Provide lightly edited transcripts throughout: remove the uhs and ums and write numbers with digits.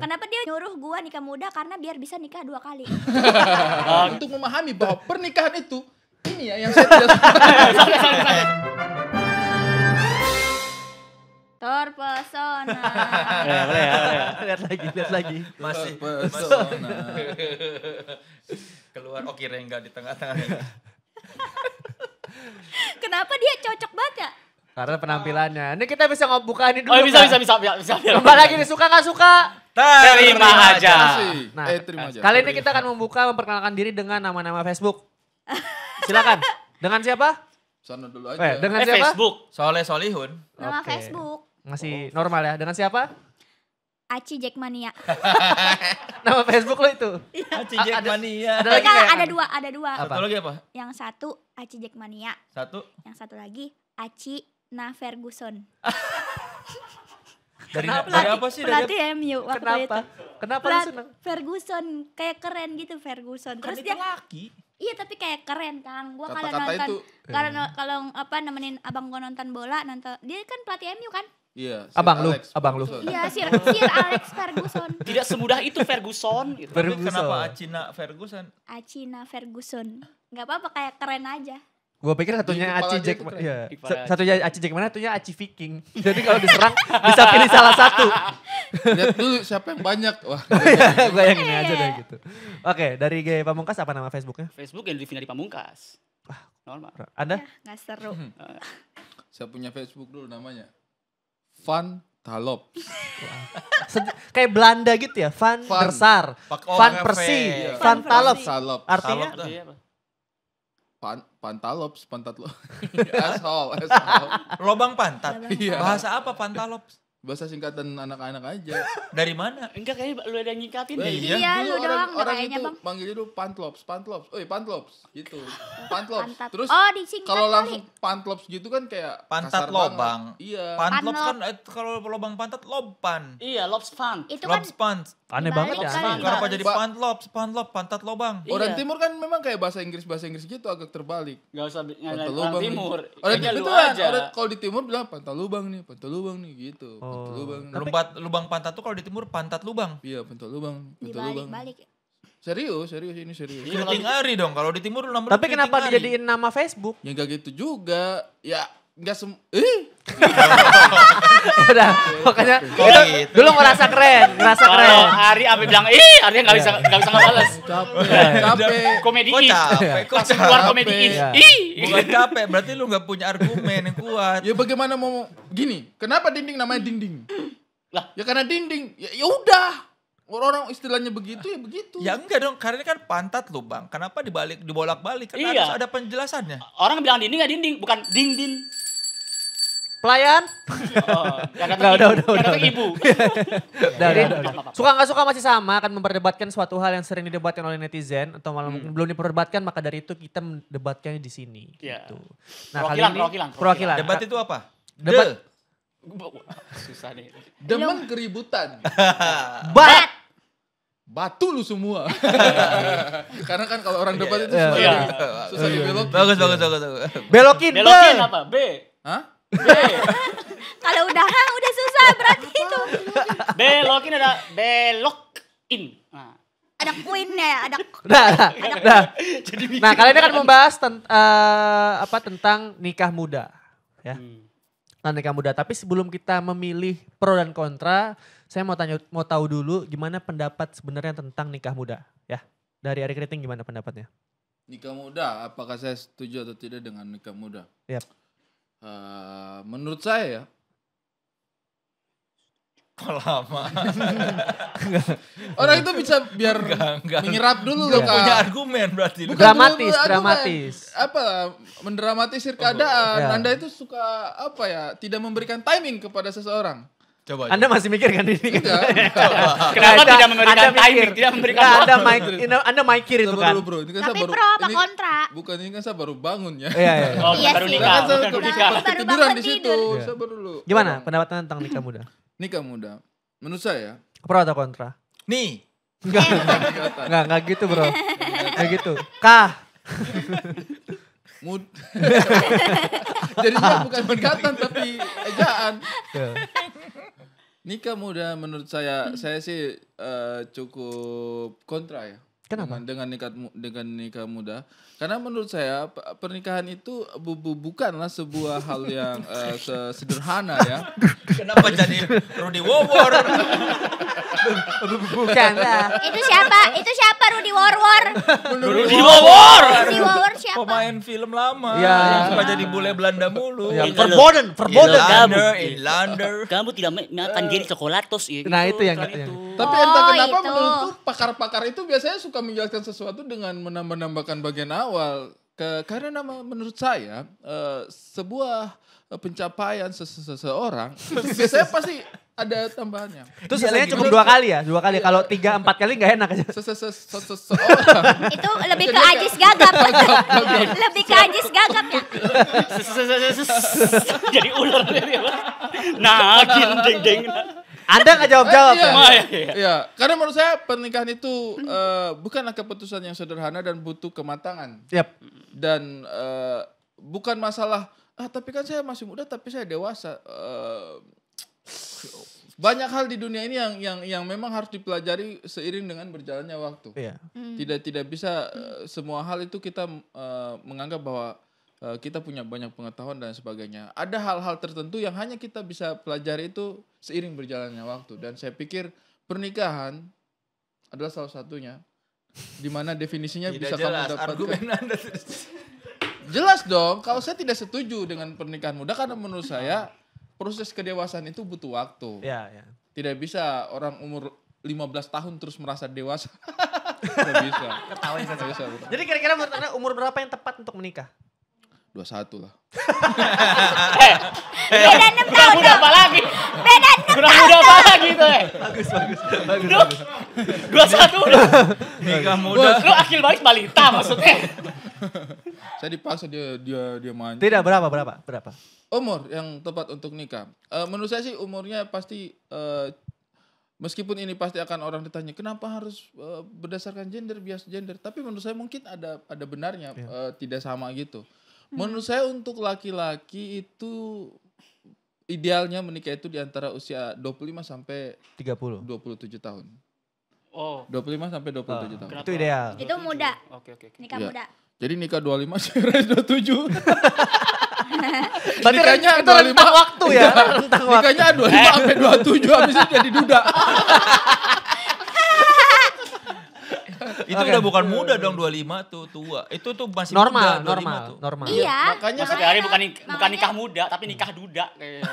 Kenapa dia nyuruh gua nikah muda? Karena biar bisa nikah 2 kali. Untuk memahami bahwa pernikahan itu ini ya yang saya tidak suka. Terpesona. Boleh ya. Lihat lagi. Masih Pesona. keluar Rengga di tengah-tengah. Kenapa dia cocok banget ya? Karena penampilannya. Ini kita bisa buka ini dulu. Oh bisa. Kembali lagi nih, suka nggak suka? Terima aja. Nah, Terima aja. kali ini kita akan memperkenalkan diri dengan nama-nama Facebook. Silakan. Dengan siapa? Sana dulu aja. Dengan siapa? Facebook. Soleh Solihun. Nama Oke. Facebook. Masih normal ya. Dengan siapa? Aci Jackmania. Nama Facebook lo itu. Aci Jackmania. Ada lagi nggak? Ada dua. Apa? Satu lagi apa? Yang satu Aci Jackmania. Satu. Yang satu lagi Aci Na Ferguson. Dari apa sih? Dari Pelatih MU waktu Kenapa? itu. Kenapa lu seneng? Ferguson kayak keren gitu Ferguson. Kan Terus itu dia laki. iya tapi kayak keren Kang. Gua kalau Kata-kata nonton itu. kalau nemenin abang gua nonton bola dia kan pelatih MU kan? Iya. Abang lu. Ferguson. Iya Sir Alex Ferguson. Tidak semudah itu Ferguson gitu. Tapi Ferguson. kenapa Acina Ferguson? Aci Na Ferguson. Enggak apa-apa kayak keren aja. Gue pikir satunya Di kepala Aci dia Jack, tuh keren. iya. Di kepala Satunya Aci Jack mana? Satunya Aci Viking. Jadi kalau diserang bisa pilih salah satu. Lihat dulu siapa yang banyak. Wah. Gue yang ini aja deh gitu. Oke, dari G Pamungkas apa nama Facebooknya? Facebook yang Devina di Pamungkas. Normal. Anda? Nggak seru. Saya punya Facebook dulu namanya. Van Talop. Kayak Belanda gitu ya, Van Van. der Sar, Pak Van Orve. Persie, Iya. Van Talop. Talop. Artinya? Talop. Iya, apa? Pantalops, pantatlo. Asshole. Lobang pantat. Iya. Bahasa apa pantalops? Bahasa singkatan anak-anak aja. Dari mana? Enggak kayaknya lu ada yang nyingkatin deh. Iya, Dulu lu doang orang kayaknya, itu Bang. manggilnya dulu pantlops. Pantlops gitu. Pantlops. Pantat. Terus Oh, disingkat kalau kali. langsung pantlops gitu kan kayak Pantat kasar lobang. banget. Iya. Pantlops Panlop. kan kalau lobang pantat lobpan. Iya, Lobs Fun. Itu kan Lobs pant. Aneh Dibalik banget ya. kan. aneh. Kenapa jadi Pak. pantlops, pantat lobang? Orang Iya. timur kan memang kayak bahasa Inggris gitu agak terbalik. Gak usah nyalain Pantal orang lubang timur. nih. Orang Kayaknya lu betulan, aja. kalau di timur bilang pantal lubang nih gitu. Oh. Pantal lubang. nih. Lubang pantat tuh kalau di timur pantat lubang. Iya, pantal lubang. Pantal lubang. dibalik-balik. Serius ini serius. Iya. Keriting ari dong kalau di timur namanya. Tapi kenapa dijadiin nama Facebook? Ya enggak gitu juga. Ya enggak Udah, pokoknya gitu. dulu ngerasa keren. Kalau Ari Abi bilang, Ari nggak bisa ngebales. capek. Komedi Kok capek? Kok Pas keluar capek? komedi Iya. Bukan capek, berarti lu gak punya argumen yang kuat. Ya bagaimana mau gini? Kenapa dinding namanya dinding? Lah. Ya karena dinding. Ya udah. Orang istilahnya begitu ya begitu. Ya enggak dong, karena ini kan pantat lubang. Kenapa dibolak-balik? Kan Iya. harus ada penjelasannya. Orang bilang dinding nggak dinding, bukan ding-din. Pelayan? Oh, yang Nggak, datang udah. ibu. Udah. Suka nggak suka masih sama, akan memperdebatkan suatu hal yang sering didebatkan oleh netizen atau malah mungkin belum diperdebatkan, maka dari itu kita mendebatkannya di sini. Iya. Gitu. Perwakilan. Debat itu apa? Debat. Susah nih. Demen keributan. Batu lu semua. Karena kan kalau orang debat itu susah dibelokin. Bagus. Belokin. Belokin apa? B. Hah? Kalau udah susah berarti itu. Belokin ada belokin. Nah. Ada queen-nya ya, ada Nah. Nah, kali ini akan membahas tentang nikah muda, ya. Tentang nikah muda. Tapi sebelum kita memilih pro dan kontra, saya mau tahu dulu gimana pendapat sebenarnya tentang nikah muda, ya. Dari Ari Kriting gimana pendapatnya? Nikah muda, apakah saya setuju atau tidak dengan nikah muda? Yap. Menurut saya ya, Kok lama? orang itu bisa biar Enggak. menyerap dulu Lu loh Kak. punya argumen berarti. Lu. Bukan Dramatis, dulu, dramatis. Apa mendramatisir keadaan. ya. Anda itu suka apa ya? Tidak memberikan timing kepada seseorang. Coba. Anda masih mikir kan ini kan? Enggak. Kenapa tidak memberikan Anda mikir. timing, tidak memberikan Nggak, waktu? Anda mikir itu Sabar kan? dulu bro. Ini kan tapi saya baru, pro apa ini- kontra? Bukan ini kan saya baru bangun ya. Iya. Oh, Iya baru sih. nikah, Kan saya baru udah- nikah. baru ketiduran bangun di situ. tidur. Iya. Sabar dulu. Gimana pendapatnya tentang nikah muda? Nikah muda. Menurut saya. Pro atau kontra? Nih. Enggak gitu bro. Enggak gitu. Kah? Mood. Jadinya bukan pendekatan tapi ejaan. Nikah muda menurut saya sih cukup kontra ya. Kenapa? Dengan nikah muda. Karena menurut saya pernikahan itu bukanlah sebuah hal yang sederhana ya. Kenapa jadi Rudy Wowor? Bukan lah. Itu siapa Rudy Warwar? Rudy Wawor. Rudy Warwar siapa? Pemain film lama Ya. yang suka jadi bule Belanda mulu. Ya, Itu verboden. Inlander. Kamu tidak makan jadi coklatos ya. Nah, itu yang- Tapi entah Oh, kenapa itu. menurutku pakar-pakar itu biasanya suka menjelaskan sesuatu dengan menambah-nambahkan bagian awal. Karena menurut saya sebuah pencapaian seseorang itu biasanya pasti ada tambahannya. Itu biasanya cukup 2 kali ya? 2 kali. Kalau 3-4 kali nggak enak aja. Seseorang. Itu lebih ke Ajis Gagap. Lebih ke Ajis Gagap ya. Jadi ular. Nah, ding. Anda nggak jawab-jawab Iya. ya? Iya, karena menurut saya pernikahan itu bukanlah keputusan yang sederhana dan butuh kematangan. Yap. Dan bukan masalah tapi kan saya masih muda tapi saya dewasa. Banyak hal di dunia ini yang memang harus dipelajari seiring dengan berjalannya waktu. Iya. Tidak bisa semua hal itu kita menganggap bahwa kita punya banyak pengetahuan dan sebagainya. Ada hal-hal tertentu yang hanya kita bisa pelajari itu seiring berjalannya waktu. Dan saya pikir pernikahan adalah salah satunya. Di mana definisinya bisa Tidak jelas kamu dapatkan. argumen Anda. Jelas dong, kalau saya tidak setuju dengan pernikahan muda karena menurut saya proses kedewasaan itu butuh waktu. Iya. Tidak bisa orang umur 15 tahun terus merasa dewasa. Tidak bisa. Ketawain Tidak bisa. Jadi kira-kira menurut Anda umur berapa yang tepat untuk menikah? 21 lah. Beda 6 tahun Udah apa dong. lagi? Beda 6 Kurang muda apa lagi tuh? Bagus. 21. Nikah muda. Lu akil balik balita maksudnya. Saya dipaksa dia main. Tidak, berapa? Umur yang tepat untuk nikah. Menurut saya sih umurnya pasti meskipun ini pasti akan orang ditanya kenapa harus berdasarkan bias gender, tapi menurut saya mungkin ada benarnya tidak sama gitu. Menurut saya untuk laki-laki itu idealnya menikah itu di antara usia 25 sampai 30. 27 tahun. Oh. 25 sampai 27 tahun. Kenapa? Itu ideal. Itu muda. Oke. Nikah Iya. muda. Jadi nikah 25 sampai 27. Berarti Nikahnya itu rentang 25. waktu ya? Rentang waktu. Nikahnya 25 sampai 27 habis itu jadi duda. Itu udah bukan muda dong 25 tuh, tua. Itu tuh masih Normal. muda 25 tuh. Iya. Makanya Maksudnya hari bukan nikah muda tapi nikah duda kayak.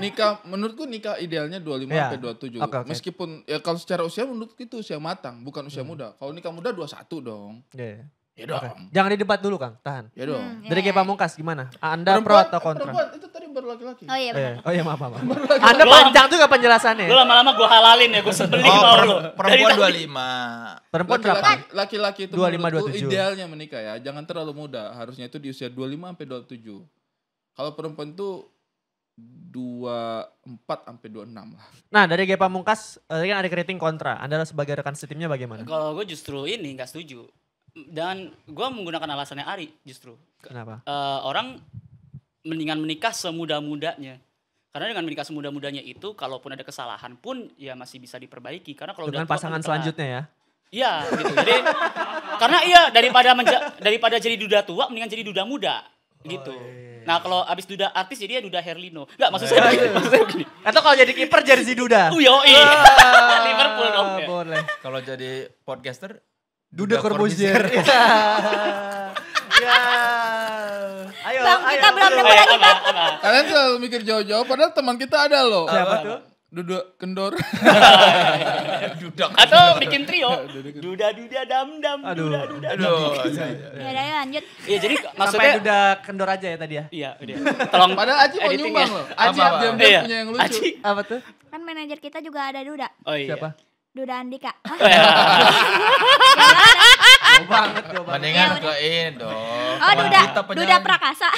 nikah menurutku nikah idealnya 25 Iya. sampai 27. Oke. Meskipun ya kalau secara usia menurutku itu usia matang, bukan usia muda. Kalau nikah muda 21 dong. Iya. Ya dong. Jangan didebat dulu, Kang. Tahan. Ya dong. Dari Ge Pamungkas gimana? Anda pro atau kontra? Perempuan itu tadi baru laki-laki. Oh iya benar. Oh iya, maaf. Anda panjang juga penjelasannya. Lu lama-lama gue halalin ya, gue sebelin mau lu. Perempuan Dari 25. Perempuan berapa? Laki-laki itu 25, menurutku 27. idealnya menikah ya. Jangan terlalu muda. Harusnya itu di usia 25 sampai 27. Kalau perempuan itu 24 sampai 26 lah. Nah, dari Ge Pamungkas, tadi kan ada kritik kontra. Anda sebagai rekan setimnya bagaimana? Kalau gue justru ini nggak setuju. Dan gue menggunakan alasannya Ari justru. Kenapa? Orang mendingan menikah semuda-mudanya. Karena dengan menikah semuda-mudanya itu, kalaupun ada kesalahan pun ya masih bisa diperbaiki. Karena kalau Dengan udah tua pasangan kan telat. selanjutnya ya? Iya gitu. Jadi karena daripada jadi duda tua, mendingan jadi duda muda gitu. Nah kalau abis duda artis jadi ya duda Herlino. Enggak maksud saya begini. Atau kalau jadi kiper jersey Duda? Yoi. Liverpool dong. Ya. Boleh. Kalau jadi podcaster Duda Corbuzier. Ya. Ayo, Bang, ayo. kita belum nemu Ayo, lagi, Bang. apa? Kalian selalu mikir jauh-jauh padahal teman kita ada loh. Siapa tuh? Duduk kendor. dudak. Atau bikin trio. Duda dam. Aduh. Duda. Aduh. Ya udah lanjut. Iya jadi Sampai maksudnya Duda kendor aja ya tadi ya? iya udah. Tolong Padahal Aji mau editing nyumbang ya. loh. Aji Apa? diam-diam Iya. punya yang lucu. Aji. Apa tuh? Kan manajer kita juga ada Duda. Oh iya. Siapa? Duda Andika. Hah? Oh, iya. Jauh banget, jauh banget. Mendingan Ya, ke ini dong. Oh Teman Duda, kita penyanyi. Duda Prakasa.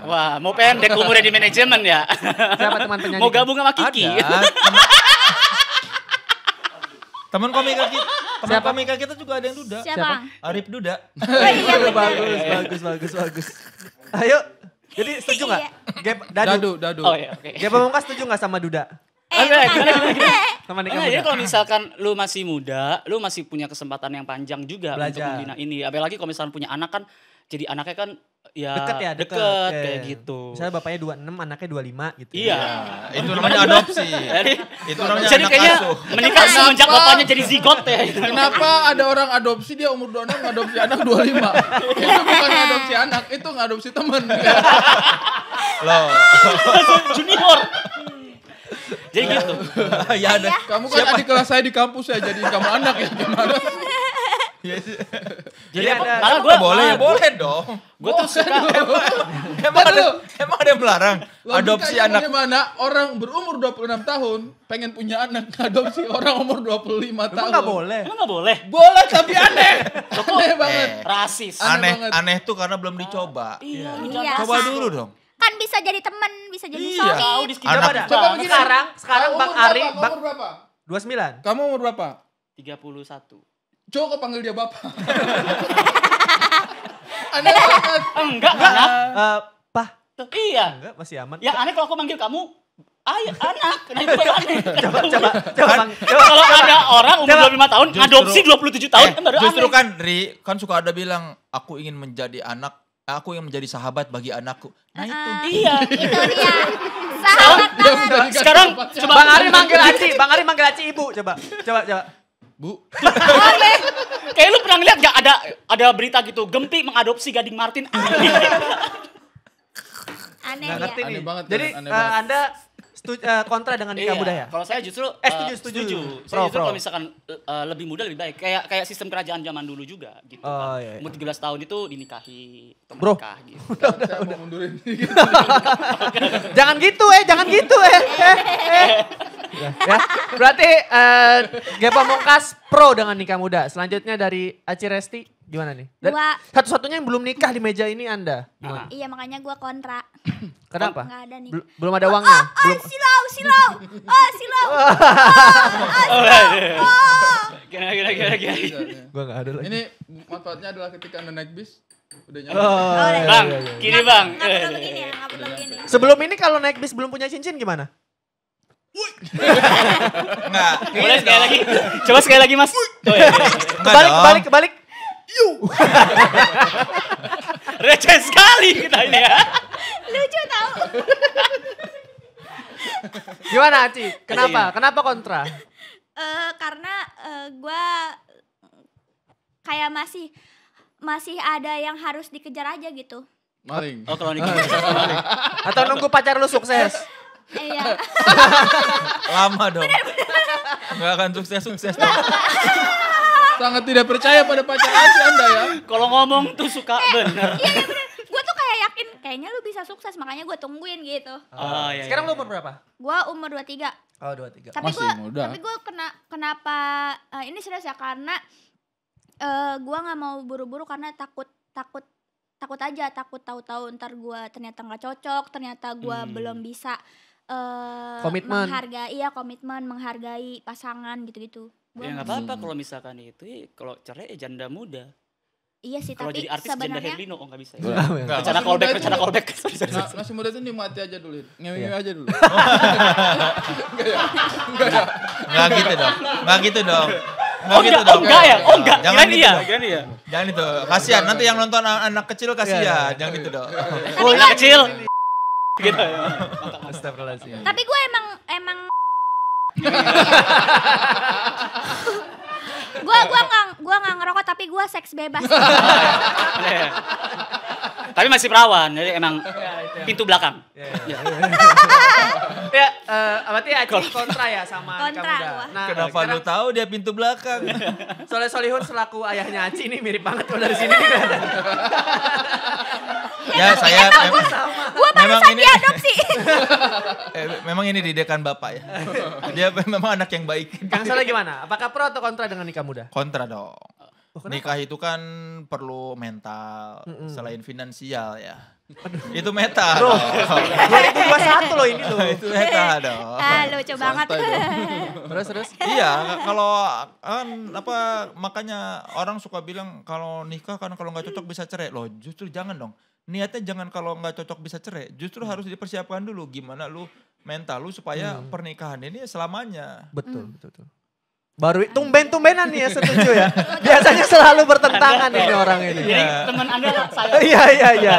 Wah, mau pendek umurnya di manajemen ya. Siapa teman penyanyi? Mau gabung sama Kiki. Ada. Teman komika kita. Teman Siapa? komika kita juga ada yang duda. Siapa? Bang? Arif Duda. Oh iya benar. Bagus. Ayo. Jadi setuju nggak? Iya. Dadu. Dadu. Oh iya, oke. Ge Pamungkas setuju nggak sama Duda? Sama nikah Jadi muda. kalau misalkan lu masih muda, lu masih punya kesempatan yang panjang juga untuk Belajar. membina ini. Apalagi kalau misalkan punya anak kan, jadi anaknya kan ya Deket. kayak Iya. gitu. Misalnya bapaknya 26, anaknya 25 gitu. Iya. Itu namanya adopsi. Jadi, Itu namanya jadi anak kayaknya asuh. menikah semenjak bapaknya jadi zigot ya. Kenapa ada orang adopsi dia umur 26 ngadopsi anak 25? Itu bukan ngadopsi anak, itu ngadopsi temen. Loh. Junior. Jadi gitu. Ya ada. Kamu kan adik kelas saya di kampus ya, jadi kamu anak ya gimana? Jadi ada- malah Gue boleh ya boleh dong. gue tuh suka Emang ada yang melarang adopsi Logikanya anak. Bagaimana orang berumur 26 tahun pengen punya anak ngadopsi orang umur 25 Emang tahun? nggak boleh. emang nggak boleh. Boleh tapi aneh. Aneh banget. Rasis. Aneh Aneh banget. aneh tuh karena belum dicoba. Iya. Iya. Coba dulu dong. Kan bisa jadi temen, bisa jadi Iya. Tahu sohib. di Coba Anak- dah. Coba begini. Sekarang Kamu Bang umur Ari, berapa? Kamu umur berapa? 29. Kamu umur berapa? 31. Coba kok panggil dia bapak. Aneh banget. Enggak, anak. Pah, Tuh, iya. enggak masih aman. Yang aneh kalau aku manggil kamu anak. Nah itu baru aneh. Coba Bang. Coba. Kalau ada orang umur Coba. 25 tahun, Justru- adopsi 27 tahun, kan baru justru aneh. kan Ri, kan suka ada bilang aku ingin menjadi anak, aku ingin menjadi sahabat bagi anakku. Nah itu. Iya. Itu dia. Sahabat Dia banget. menjadikan Sekarang bapaknya. coba Bang Ari manggil Aci ibu. Coba. Bu, aneh. Kayak lu pernah ngeliat gak ada berita gitu, Gempi mengadopsi Gading Martin. Aneh. Aneh Nggak dia. ngerti Aneh nih. banget, Jadi aneh banget. Anda kontra dengan nikah muda ya? Kalau saya justru setuju. Saya justru Pro. kalau misalkan lebih muda lebih baik. Kayak sistem kerajaan zaman dulu juga gitu. Oh, kan. iya. Umur 13 tahun itu dinikahi atau Bro. menikah gitu. saya mau mundurin. Jangan gitu ya. Berarti Ge Pamungkas pro dengan nikah muda. Selanjutnya dari Aci Resti gimana nih? Dan Gua- satu-satunya yang belum nikah di meja ini Anda. Gimana? Iya makanya gue kontra. Kenapa? Nggak ada nih. Belum ada uangnya. Belum. Silau. Oh, silau. Gila. Gua enggak ada lagi. Ini manfaatnya adalah ketika Anda naik bis, udah nyampe. Oh, iya, Bang, kiri bang. Nggak perlu begini ya, nggak perlu begini. Sebelum ini kalau naik bis belum punya cincin gimana? Enggak. Boleh sekali lagi. Coba sekali lagi mas. Oh, iya. Enggak dong. Kebalik. Receh sekali kita ini ya. Lucu tau. Gimana Aci? Kenapa kontra? Karena gue kayak masih ada yang harus dikejar aja gitu. Maling. Oh kalau nikah. Atau nunggu pacar lu sukses? Iya. Lama dong. Enggak akan sukses dong. Sangat tidak percaya pada pacar Aci Anda ya. Kalau ngomong tuh suka bener. Iya bener. Gue tuh kayak yakin kayaknya lu bisa sukses makanya gue tungguin gitu. Oh, iya, Sekarang iya. lu umur berapa? Gue umur 23. Oh 23. Tapi Masih muda. gue kenapa ini serius ya karena gue nggak mau buru-buru karena takut aja takut tahu-tahu ntar gue ternyata nggak cocok, ternyata gue belum bisa Komitmen. menghargai pasangan gitu-gitu. Gua Ya nggak apa-apa kalau misalkan itu, kalau cerai janda muda. Iya sih Kalau tapi jadi artis janda sebenarnya Herlino, oh nggak bisa. Ya. Enggak. Rencana callback. Sorry. Nah, masih muda tuh nikmati aja dulu. Ngewe-ngewe aja dulu. Enggak gitu dong. Enggak gitu dong. Oh enggak, oh enggak. Jangan Kirain gitu iya. dong. Jangan itu. Kasihan nanti yang nonton anak kecil kasihan. Jangan gitu dong. Oh anak kecil. Gitu ya. Astagfirullahaladzim. tapi gue emang gue nggak ngerokok tapi gue seks bebas. Tapi masih perawan, jadi emang pintu belakang. Ya, berarti Aci kontra ya sama nikah Kontra, muda. gua. Nah, Kenapa lu tahu dia pintu belakang? Soleh Solihun selaku ayahnya Aci ini mirip banget kalau dari sini nih kelihatan. Ya saya Gue barusan diadopsi. memang ini didikan bapak ya. Dia memang anak yang baik. Kang Soleh gimana? Apakah pro atau kontra dengan nikah muda? Kontra dong. kenapa? Nikah itu kan perlu mental selain finansial ya. Itu meta. Bro, dong. 2021 loh ini loh. Itu meta dong. Lucu banget. Terus. Iya, kalau kan apa makanya orang suka bilang kalau nikah kan kalau nggak cocok bisa cerai. Loh, justru jangan dong. Niatnya jangan kalau nggak cocok bisa cerai. Justru harus dipersiapkan dulu gimana lu mental lu supaya pernikahan ini selamanya. Betul. Baru tumben-tumbenan nih ya setuju ya. Biasanya selalu bertentangan ini orang ini. Jadi teman Anda saya. Iya.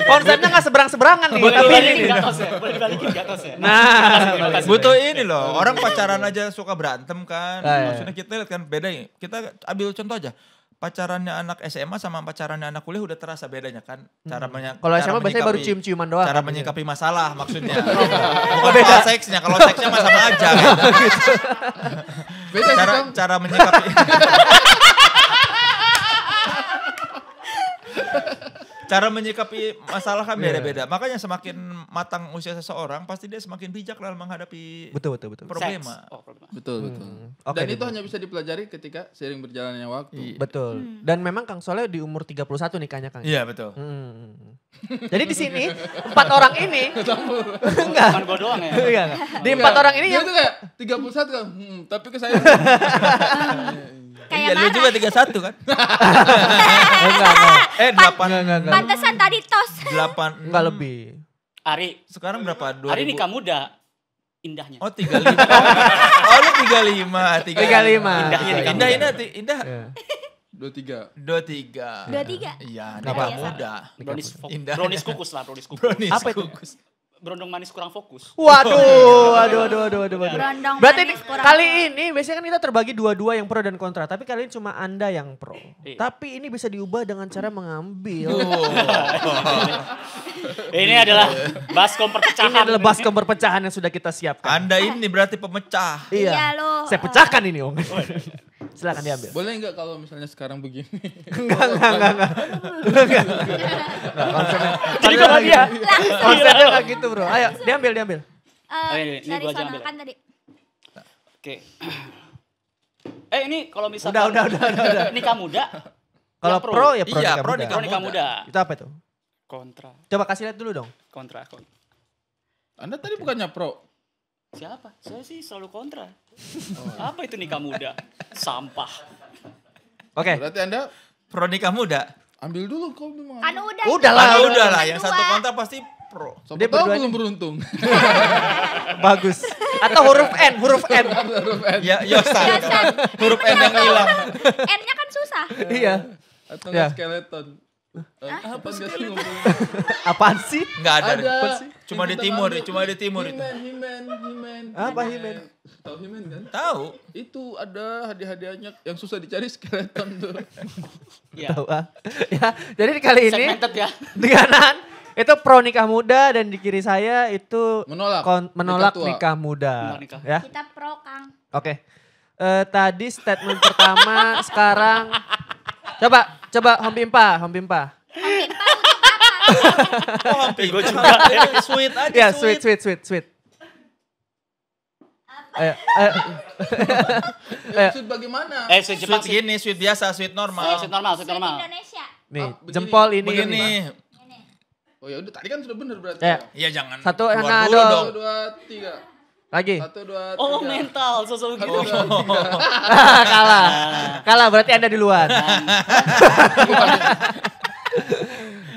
Konsepnya nggak seberang-seberangan nih. Boleh Tapi dibalikin ini. ke atas ya. Boleh dibalikin ke atas ya. Nah, Butuh ini loh, orang pacaran aja suka berantem kan. Iya. Maksudnya kita lihat kan beda ya. Kita ambil contoh aja. Pacarannya anak SMA sama pacarannya anak kuliah udah terasa bedanya kan. kalau SMA biasanya baru cium-ciuman doang. Cara kan, menyikapi masalah maksudnya. Bukan beda seksnya, kalau seksnya mah sama aja. Beda sih, Kang. Cara menyikapi cara menyikapi masalah kan beda-beda. Makanya semakin matang usia seseorang, pasti dia semakin bijak dalam menghadapi Betul. problema. Problema. Betul. Oke, Dan Dit. itu hanya bisa dipelajari ketika seiring berjalannya waktu. Betul. Dan memang Kang Soleh di umur 31 nikahnya Kang. Iya, betul. Jadi di sini 4 orang ini enggak. Bukan gue doang ya. Iya, enggak. Di 4 orang ini Dia yang tuh kayak 31 kan. Tapi ke saya. Kayak Iya, lu marah. juga 31 kan? enggak. 8. Pantesan tadi tos. 8. Enggak lebih. Ari, Sekarang berapa? 2000. Ari nikah muda. Indahnya. Oh 35. Oh lu 35. 35. Indahnya nikah Indah, muda. indah. Iya. 23. 23. 23. Iya, Nggak nikah apa-apa. muda. Indah. Brownies kukus lah, brownies kukus. Brownies Apa itu? kukus. Berondong manis kurang fokus. Waduh. Berondong Berarti manis kurang kali pro. ini biasanya kan kita terbagi dua-dua yang pro dan kontra. Tapi kali ini cuma Anda yang pro. Iya. Tapi ini bisa diubah dengan cara mengambil. Ini adalah baskom Ini perpecahan. adalah baskom perpecahan yang sudah kita siapkan. Anda ini berarti pemecah. Iya, lo. Saya pecahkan ini Om. Silakan diambil. Boleh nggak kalau misalnya sekarang begini? Enggak. Jadi kalau dia. Konsepnya kayak gitu bro. Ayo diambil. ini Dari gua aja sana ambil. kan tadi. Oke. Ini kalau misalkan Udah. nikah muda. Kalau yang pro ya pro Iya, nikah pro muda. nikah Pro nikah muda. Itu apa itu? Kontra. Coba kasih lihat dulu dong. Kontra. Anda tadi bukannya pro. Siapa? Saya sih selalu kontra. Apa itu nikah muda? Sampah. Oke. Berarti Anda Pro nikah muda. ambil dulu kau memang. Kan udah. Udahlah. Ah, Cuma udahlah, yang dua. satu kontra pasti pro. Siapa Dia tahu berdua belum ini. beruntung. Bagus. Atau huruf N. Ya, Yosan. Huruf N yang hilang. N-nya kan susah. Iya. Atau Ya. nggak skeleton. Apa nggak sih ngomong? Apaan sih? Enggak ada. Ada. Cuma di timur, cuma di timur itu. Himen. Apa Himen? Tahu Himen kan? Tahu. Itu ada hadiah-hadiahnya yang susah dicari skeleton tuh. Ya. Tahu ah. Ya, jadi kali ini Segmented ya. dengan itu pro nikah muda dan di kiri saya itu Menolak. menolak Nikah tua. nikah muda. Menolak nikah. Ya. Kita pro, Kang. Oke. Tadi statement pertama, sekarang coba Hom Pimpa. Om Pimpa untuk apa? Oh, hampir. Gue juga. Sweet aja. Ya, sweet. Ayo. Maksud bagaimana? Sweet Sweet Jepang sih. gini, sweet biasa, sweet normal. Sweet normal. Sweet Indonesia. Nih, begini, jempol ini. Begini. Ini. Oh ya udah tadi kan sudah benar berarti. Ya. Iya jangan. Satu, keluar nah, dulu dong. dong. 1, 2, 3. Lagi. 1, 2, 3. Oh mental, sosok gitu. Kalah berarti Anda duluan.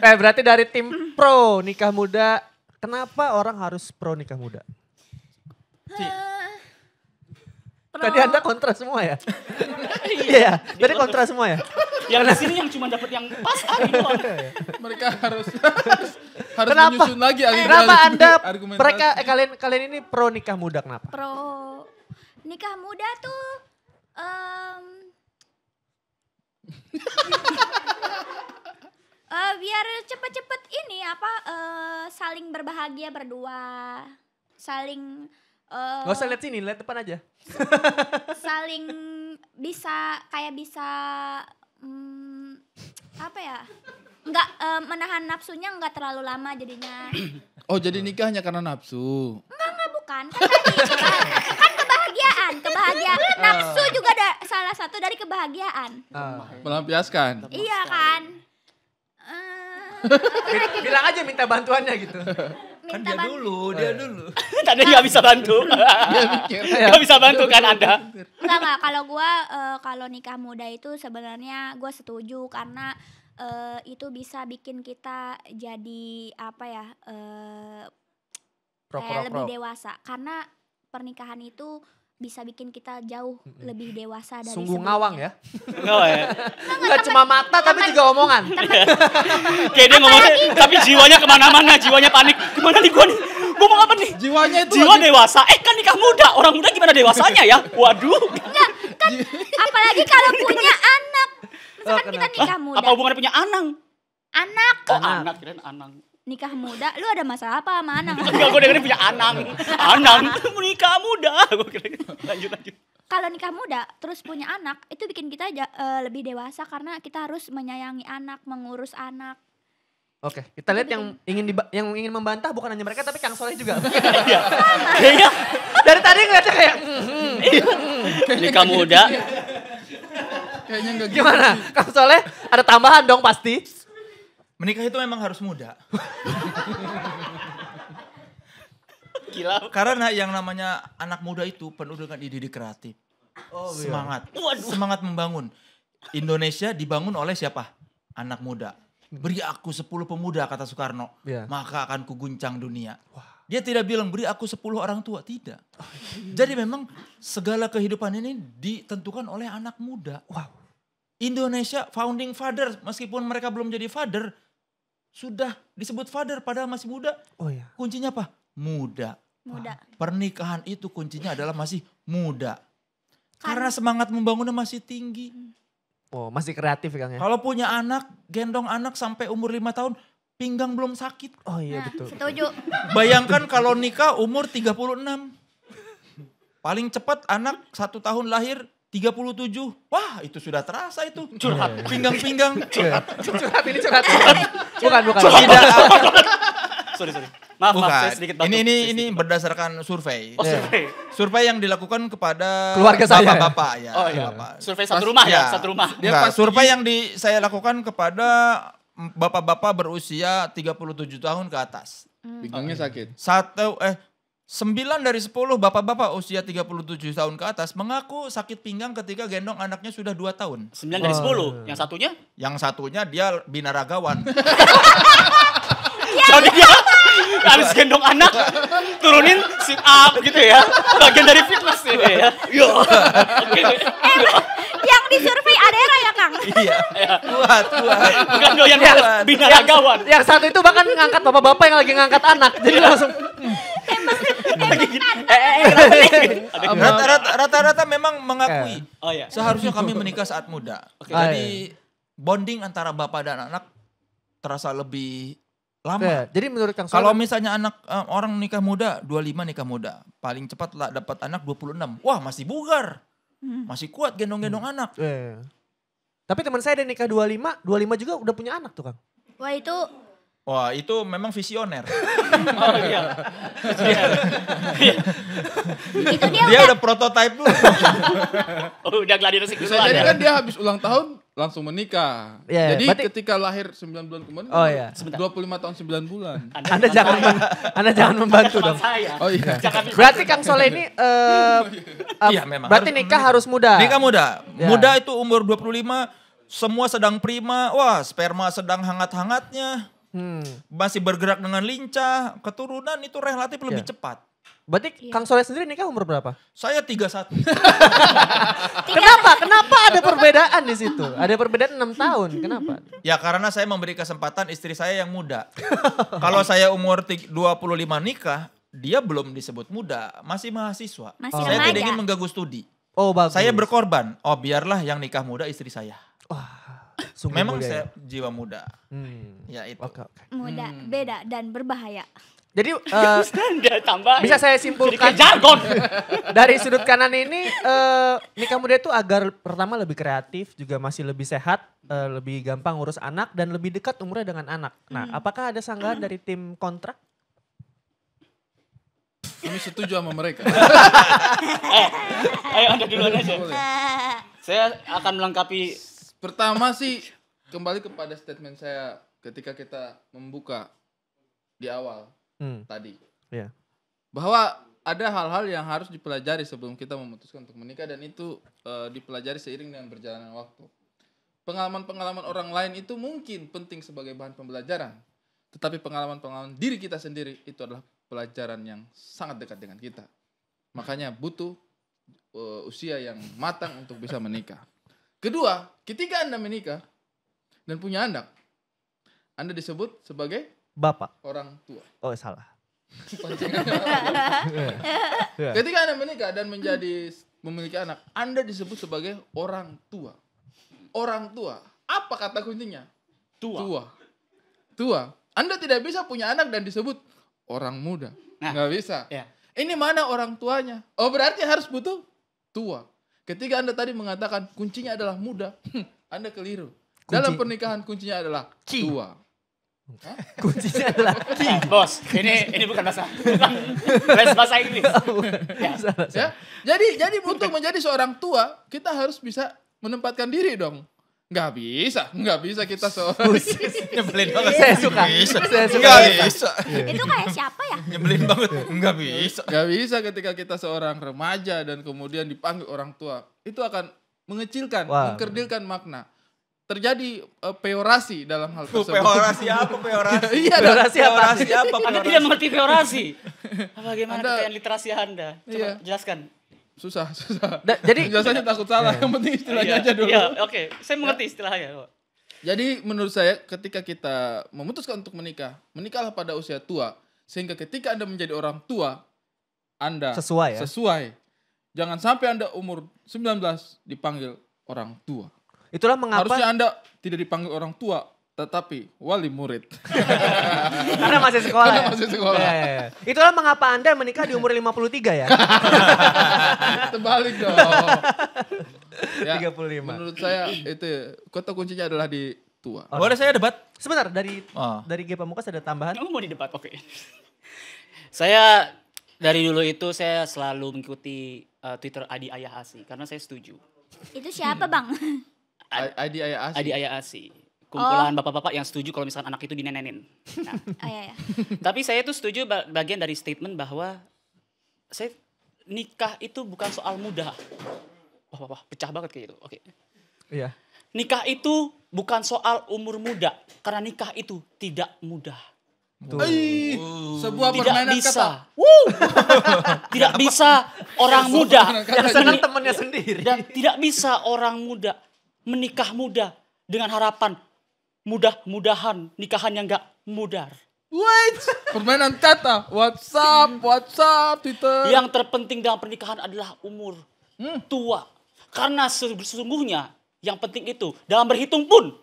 Berarti dari tim pro nikah muda, kenapa orang harus pro nikah muda? Pro. Tadi Anda kontra semua ya? Iya, tadi kontra semua ya? Yang di sini yang cuma dapat yang pas Ari doang. Mereka harus Kenapa? menyusun lagi Kenapa Anda argumentasi. mereka kalian ini pro nikah muda kenapa? Pro nikah muda tuh biar cepet-cepet ini apa saling berbahagia berdua, saling Gak usah lihat sini, lihat depan aja. saling bisa apa ya, nggak menahan nafsunya nggak terlalu lama jadinya. Oh jadi nikahnya karena nafsu. Enggak bukan, kan tadi kan kebahagiaan, nafsu juga ada salah satu dari kebahagiaan. Melampiaskan. Iya kan. Bilang aja minta bantuannya gitu. Kan Minta dia dulu. Tadi nggak bisa bantu. Nggak bisa bantu kan Anda. Enggak, kalau gua kalau nikah muda itu sebenarnya gua setuju karena itu bisa bikin kita jadi apa ya, kayak lebih dewasa. Karena pernikahan itu bisa bikin kita jauh lebih dewasa dari Sungguh sebelumnya. ngawang ya. Enggak ya. Enggak cuma mata tapi juga omongan. Kayak dia ngomongnya, tapi jiwanya kemana-mana, jiwanya panik. Gimana nih gua nih? Gua mau apa nih? Jiwanya itu Jiwa dewasa. Kan nikah muda. Orang muda gimana dewasanya ya? Waduh. Enggak, kan apalagi kalau punya anak. Misalkan kita kenapa? nikah muda. Apa hubungannya punya anang? Anak, Oh, Anak. anak kirain anang. nikah muda, lu ada masalah apa sama anak? Enggak, gue dengerin punya anang. Anang, menikah muda. Gue kira lanjut. Kalau nikah muda terus punya anak, itu bikin kita lebih dewasa karena kita harus menyayangi anak, mengurus anak. Oke, kita lihat yang ingin membantah bukan hanya mereka tapi Kang Soleh juga. Iya. Kayaknya Dari tadi ngeliatnya kayak nikah muda. Kayaknya enggak gitu. gimana? Kang Soleh ada tambahan dong pasti. Menikah itu memang harus muda. Gila. Karena yang namanya anak muda itu penuh dengan ide-ide kreatif. Semangat. Semangat membangun. Indonesia dibangun oleh siapa? Anak muda. Beri aku 10 pemuda, kata Soekarno. Iya. Maka akan kuguncang dunia. Dia tidak bilang beri aku 10 orang tua. Tidak. Jadi memang segala kehidupan ini ditentukan oleh anak muda. Wow. Indonesia founding father, meskipun mereka belum jadi father, sudah disebut father padahal masih muda. Oh iya. Kuncinya apa? Muda. Muda. Pernikahan itu kuncinya adalah masih muda. Karena semangat membangunnya masih tinggi. Oh, masih kreatif ya Kang ya. Kalau punya anak, gendong anak sampai umur 5 tahun, pinggang belum sakit. Oh iya Nah, betul. setuju. Bayangkan kalau nikah umur 36. Paling cepat anak 1 tahun lahir 37. Wah, itu sudah terasa itu. Curhat. Pinggang-pinggang. Curhat ini curhat. Bukan. Tidak. Sorry. Maaf, Bukan. saya sedikit batuk. Ini berdasarkan survei. Oh, survei. Survei yang dilakukan kepada Keluarga saya. bapak-bapak ya. Oh iya. Bapak. Survei satu rumah ya, Ya. satu rumah. Dia Enggak, pasti- survei yang saya lakukan kepada bapak-bapak berusia 37 tahun ke atas. Pinggangnya sakit. 9 dari 10 bapak-bapak usia 37 tahun ke atas mengaku sakit pinggang ketika gendong anaknya sudah 2 tahun. 9 dari 10. Yang satunya? Yang satunya dia binaragawan. Jadi dia harus gendong anak, turunin sit up gitu ya. Bagian dari fitness ini ya. Yo. Yang disurvei Adera ya Kang? Iya. Kuat. Bukan doyan Iya. binaragawan. Yang satu itu bahkan ngangkat bapak-bapak yang lagi ngangkat anak. Jadi langsung Rata-rata memang mengakui. Oh iya. Seharusnya kami menikah saat muda. Jadi bonding antara bapak dan anak terasa lebih lama. Oke, jadi menurut Kang Kalau Soleh misalnya anak orang nikah muda, 25 nikah muda. Paling cepat lah dapat anak 26. Wah, masih bugar. Masih kuat gendong-gendong anak. Tapi teman saya ada nikah 25 juga udah punya anak tuh Kang. Wah itu Wah, itu memang visioner. Oh iya. itu dia Dia udah prototype dulu. Oh, udah gladiresik Bisa duluan jadi ya. kan dia habis ulang tahun langsung menikah. Iya, Jadi berarti- ketika lahir 9 bulan kemudian. Oh, iya. 25 tahun 9 bulan. Anda jangan membantu dong. Saya. Oh iya. Berarti Kang Soleh ini Iya, memang. berarti Harus nikah harus muda. Nikah muda. Ya. Muda itu umur 25, semua sedang prima. Wah, sperma sedang hangat-hangatnya. Masih bergerak dengan lincah. Keturunan itu relatif lebih Ya. cepat. Berarti Kang Soleh sendiri nikah umur berapa? Saya 31. Kenapa ada perbedaan di situ? Ada perbedaan 6 tahun. Kenapa? Ya karena saya memberi kesempatan istri saya yang muda. Kalau saya umur 25 nikah, dia belum disebut muda, masih mahasiswa. Masih Saya tidak remaja. ingin mengganggu studi. Oh bagus. Saya berkorban. Oh biarlah yang nikah muda istri saya. Sungguh Memang mulia saya ya. jiwa muda. Hmm. Ya itu. Oke. muda, beda dan berbahaya. Jadi Dia tambah. bisa saya Jadi simpulkan kayak jargon. dari sudut kanan ini nikah muda itu agar pertama lebih kreatif, juga masih lebih sehat, lebih gampang ngurus anak dan lebih dekat umurnya dengan anak. Nah, apakah ada sanggahan dari tim kontrak? Kami setuju sama mereka. Ayo Anda duluan aja. Boleh. Saya akan melengkapi. Pertama sih kembali kepada statement saya ketika kita membuka di awal tadi. Iya. Bahwa ada hal-hal yang harus dipelajari sebelum kita memutuskan untuk menikah dan itu dipelajari seiring dengan berjalannya waktu. Pengalaman-pengalaman orang lain itu mungkin penting sebagai bahan pembelajaran. Tetapi pengalaman-pengalaman diri kita sendiri itu adalah pelajaran yang sangat dekat dengan kita. Makanya butuh usia yang matang untuk bisa menikah. Kedua, ketika Anda menikah dan punya anak, Anda disebut sebagai Bapak. orang tua. Oh, salah. Ketika Anda menikah dan memiliki anak, Anda disebut sebagai orang tua. Orang tua. Apa kata kuncinya? Tua. Anda tidak bisa punya anak dan disebut orang muda. Nggak bisa. Ya. Ini mana orang tuanya? Oh, berarti harus butuh tua. Ketika Anda tadi mengatakan kuncinya adalah muda, Anda keliru. Dalam pernikahan kuncinya adalah tua. Kuncinya adalah Bos, ini bukan les bahasa Inggris. Ya. Jadi untuk menjadi seorang tua, kita harus bisa menempatkan diri dong. Nggak bisa kita seorang. Nyebelin banget. Saya suka. Nggak bisa. Itu kayak siapa ya? Nyebelin banget. Nggak bisa. Nggak bisa ketika kita seorang remaja dan kemudian dipanggil orang tua. Itu akan mengecilkan, mengkerdilkan makna. Terjadi peorasi dalam hal tersebut. Peorasi apa peorasi? Iya, peorasi apa? Anda tidak mengerti peorasi. Bagaimana Anda- kekayaan literasi Anda? Coba Iya. jelaskan. Susah. Jadi Biasanya takut salah, yang penting istilahnya aja dulu. Iya, oke. Saya mengerti istilahnya. Jadi menurut saya ketika kita memutuskan untuk menikah, menikahlah pada usia tua. Sehingga ketika Anda menjadi orang tua, Anda Sesuai ya? sesuai. Jangan sampai Anda umur 19 dipanggil orang tua. itulah mengapa Harusnya Anda tidak dipanggil orang tua, tetapi wali murid. karena masih sekolah. Karena Ya? masih sekolah. Ya. Itulah mengapa Anda menikah di umur 53 ya? Terbalik dong. Ya, 35. menurut saya itu kata kuncinya adalah di tua. Boleh saya debat? Sebentar, dari Oh. G Pamungkas ada tambahan? Kamu mau di debat? Oke. Saya dari dulu itu saya selalu mengikuti Twitter Adi Ayah Asi karena saya setuju. Itu siapa bang? Adi Ayah Asi. Adi Ayah Asi. Kumpulan bapak-bapak yang setuju kalau misalkan anak itu dinenenin. Nah, Oh iya, iya. tapi saya itu setuju bagian dari statement bahwa saya nikah itu bukan soal mudah. Wah, pecah banget kayak gitu. Oke. Iya. Nikah itu bukan soal umur muda karena nikah itu tidak mudah. Ih, sebuah Tidak permainan bisa. kata. Tidak bisa orang muda Yang senang temennya sendiri. dan tidak bisa orang muda menikah muda dengan harapan mudah-mudahan nikahan yang gak mudar. Wait, permainan kata. WhatsApp, Twitter. Yang terpenting dalam pernikahan adalah umur tua. Karena sesungguhnya yang penting itu dalam berhitung pun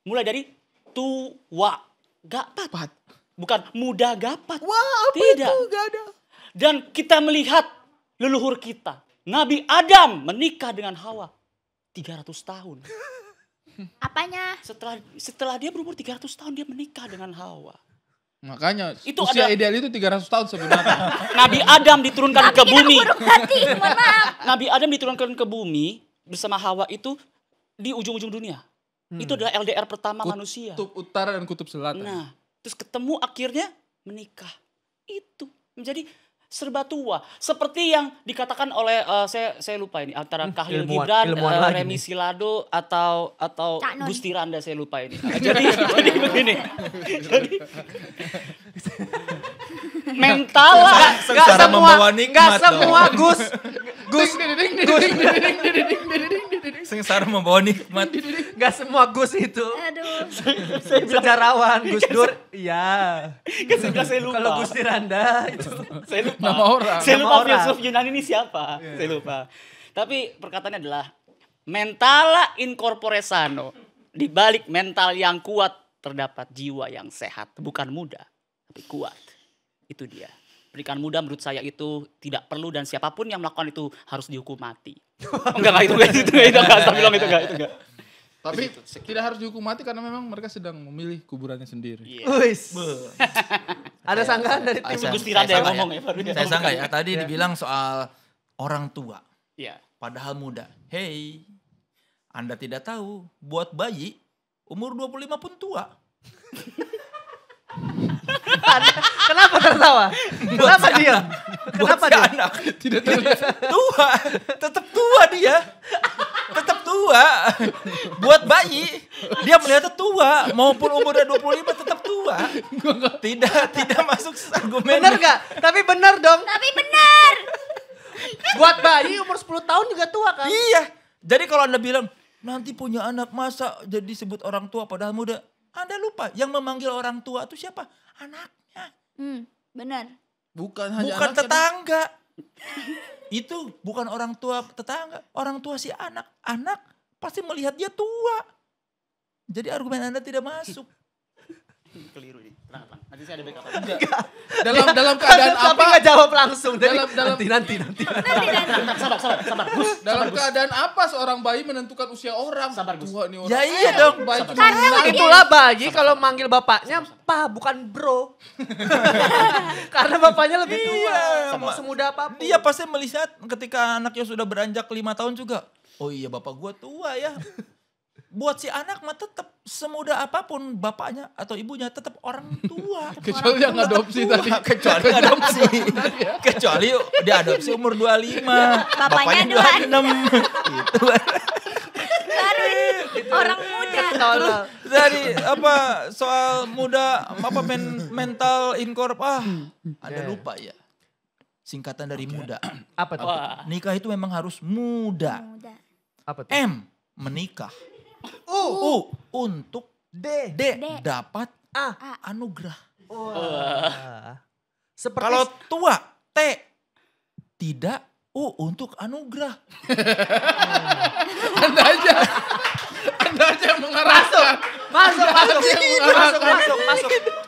mulai dari tua gapat. Bukan muda gapat. Wah, apa Tidak. itu? Gak ada. Dan kita melihat leluhur kita. Nabi Adam menikah dengan Hawa 300 tahun. Apanya? Setelah dia berumur 300 tahun dia menikah dengan Hawa. Makanya Itu usia ada- ideal itu 300 tahun sebenarnya. Nabi Adam diturunkan ke bumi. Mati, mohon maaf. Nabi Adam diturunkan ke bumi bersama Hawa itu di ujung-ujung dunia. Itu adalah LDR pertama manusia. Kutub utara dan kutub selatan. Nah, terus ketemu akhirnya menikah. Itu menjadi serba tua. Seperti yang dikatakan oleh saya lupa ini antara Khalil ilmuwan Gibran, lagi Remi nih. Silado atau Cak Nun. Gusti Randa saya lupa ini. Jadi begini. Jadi mental Sengsara membawa nikmat semua dong. Gus Sengsara membawa nikmat. Gak semua Gus itu Aduh. sejarawan. Gus Dur, iya. kan saya lupa. Kalau Gusti Randa itu Saya lupa. Nama orang. Saya lupa Nama orang. filsuf Yunani ini siapa. Saya lupa. Tapi perkataannya adalah mentala in corpore sano. Di balik mental yang kuat terdapat jiwa yang sehat. Bukan muda, tapi kuat. Itu dia. Pernikahan muda menurut saya itu tidak perlu dan siapapun yang melakukan itu harus dihukum mati. Enggak, itu enggak. Tapi tidak harus dihukum mati karena memang mereka sedang memilih kuburannya sendiri. Iya. Wis. Ada sanggahan dari tim Itu Gusti Saya Randa yang sangka ngomong ya. baru dia Saya ngomong. sangka ya tadi dibilang soal orang tua. Iya. Padahal muda. Hey, Anda tidak tahu, buat bayi, umur 25 pun tua. Kenapa tertawa? Kenapa diam? Kenapa Buat si diam? anak, tidak tua. Tetap tua dia. Tetap tua tua. Buat bayi, dia melihatnya tua. Maupun umurnya 25 tetap tua. Tidak masuk argumen. Bener gak? Tapi bener dong. Tapi benar. Buat bayi umur 10 tahun juga tua kan? Iya. Jadi kalau Anda bilang, nanti punya anak masa jadi disebut orang tua padahal muda. Anda lupa, yang memanggil orang tua itu siapa? Anaknya. Benar. Bukan hanya Bukan anaknya. tetangga. Itu bukan orang tua tetangga. Orang tua si anak. Anak pasti melihat dia tua. Jadi argumen Anda tidak masuk. Keliru nih. Kenapa? Nanti saya ada backup. Dalam keadaan Tapi apa? gak jawab langsung. Jadi, Dalam- nanti. Sabar, Gus. Dalam keadaan apa seorang bayi menentukan usia orang? Sabar, Gus. Tua nih orang. Ya iya dong. Bayi Sabar. cuma Karena bilang, Itulah bayi kalau manggil bapaknya pa bukan bro. Karena bapaknya lebih tua. Iya, Mau semuda apapun. Dia pasti melihat ketika anaknya sudah beranjak 5 tahun juga. Oh iya bapak gua tua ya. Buat si anak mah tetap semuda apapun bapaknya atau ibunya tetap orang tua. kecuali yang adopsi tadi. Kecuali adopsi. Kecuali dia adopsi umur 25. Bapaknya 26. Gitu. Baru orang muda. Tolol. Dari apa soal muda apa mental incorp Anda Yeah. lupa ya. Singkatan dari muda. Apa tuh? Wah. Nikah itu memang harus muda. Muda. Apa tuh? M menikah. U untuk D. dapat A. anugerah. Wah. Seperti Kalau tua T tidak U untuk anugerah. Anda aja yang mengarahkan. masuk.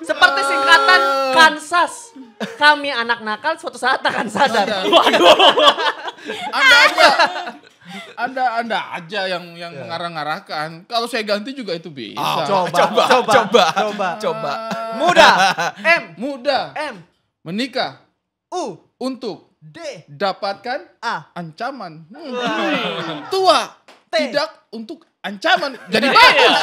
Seperti singkatan Kansas. Kami anak nakal suatu saat akan sadar. Anda aja yang mengarah-ngarahkan. Kalau saya ganti juga itu bisa. Coba. Muda. M. Muda. M. Menikah U. untuk D. dapatkan A. ancaman. Tua tidak untuk ancaman. Jadi bagus.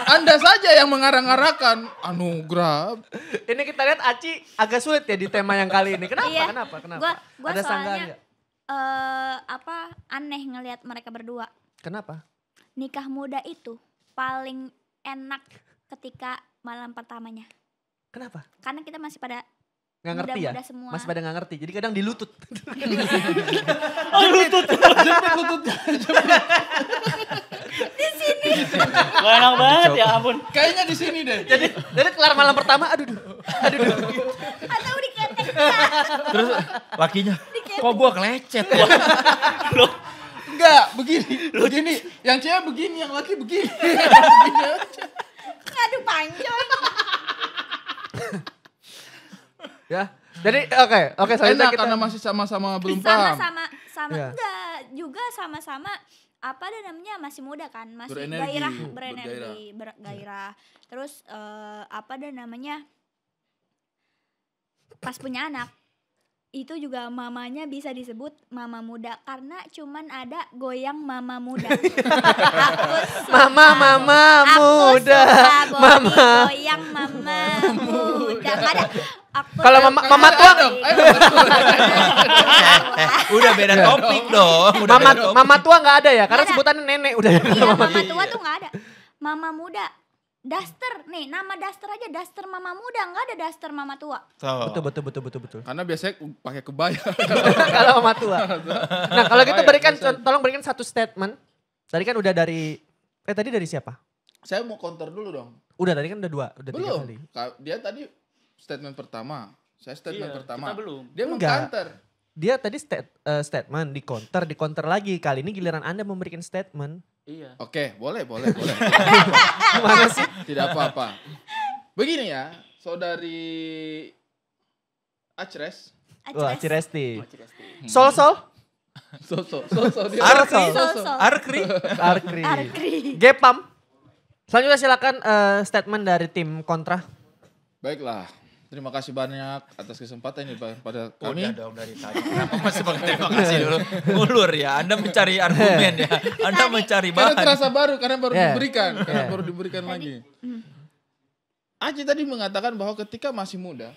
Anda saja yang mengarah-ngarahkan anugerah. Ini kita lihat Aci agak sulit ya di tema yang kali ini. Kenapa? Iya. Kenapa? Gua Ada soalnya sanggahan nggak? aneh ngelihat mereka berdua. Kenapa? Nikah muda itu paling enak ketika malam pertamanya. Kenapa? Karena kita masih pada Nggak ngerti ya? muda-muda semua. Masih pada nggak ngerti. Jadi kadang dilutut. Wah, enak banget ya ampun. Kayaknya di sini deh. Jadi kelar malam pertama, aduh. Atau diketek. Terus lakinya, kok gua kelecet ya? Enggak, begini. Yang cewek begini, yang laki begini. Aduh panjang. Ya. Jadi oke selanjutnya Enak kita karena masih sama-sama belum paham. Sama Iya. enggak juga sama-sama apa ada namanya masih muda kan, masih Berenergi, bergairah. Terus apa ada namanya pas punya anak itu juga mamanya bisa disebut mama muda karena cuman ada goyang mama muda. Mama muda. Mama goyang mama muda. Nggak ada. Kalau mama tua dong. Udah beda topik dong. mama tua nggak ada ya? Karena Nggak ada. sebutannya nenek udah. Iya, mama tua tuh nggak ada. Mama muda. Daster nih, nama daster aja daster mama muda, nggak ada daster mama tua. Betul. Karena biasanya pakai kebaya. Kalau mama tua. Nah kalau gitu Baik, tolong berikan satu statement. Tadi kan udah dari tadi dari siapa? Saya mau counter dulu dong. Udah tadi kan udah 2, udah 3 Belum. kali. Dia tadi statement pertama. Saya statement Iya, pertama. kita belum. Dia Enggak. mengcounter. Dia tadi statement di counter lagi. Kali ini giliran Anda memberikan statement. Iya. Oke, boleh. Gimana sih? Tidak apa-apa. Begini ya, saudari Acres. Wah, Ciresti. Oh, Ciresti. Sol. So dia. Arkri. So. Arkri. Arkri. Gepam. Selanjutnya silakan statement dari tim kontra. Baiklah. Terima kasih banyak atas kesempatan ini pada kami. Udah dong dari tadi. Kenapa masih pakai terima kasih dulu? Ngulur ya. Anda mencari argumen ya. Anda mencari Karena bahan. terasa baru, karena baru Yeah. diberikan. Karena Yeah. baru diberikan lagi. Aci tadi mengatakan bahwa ketika masih muda,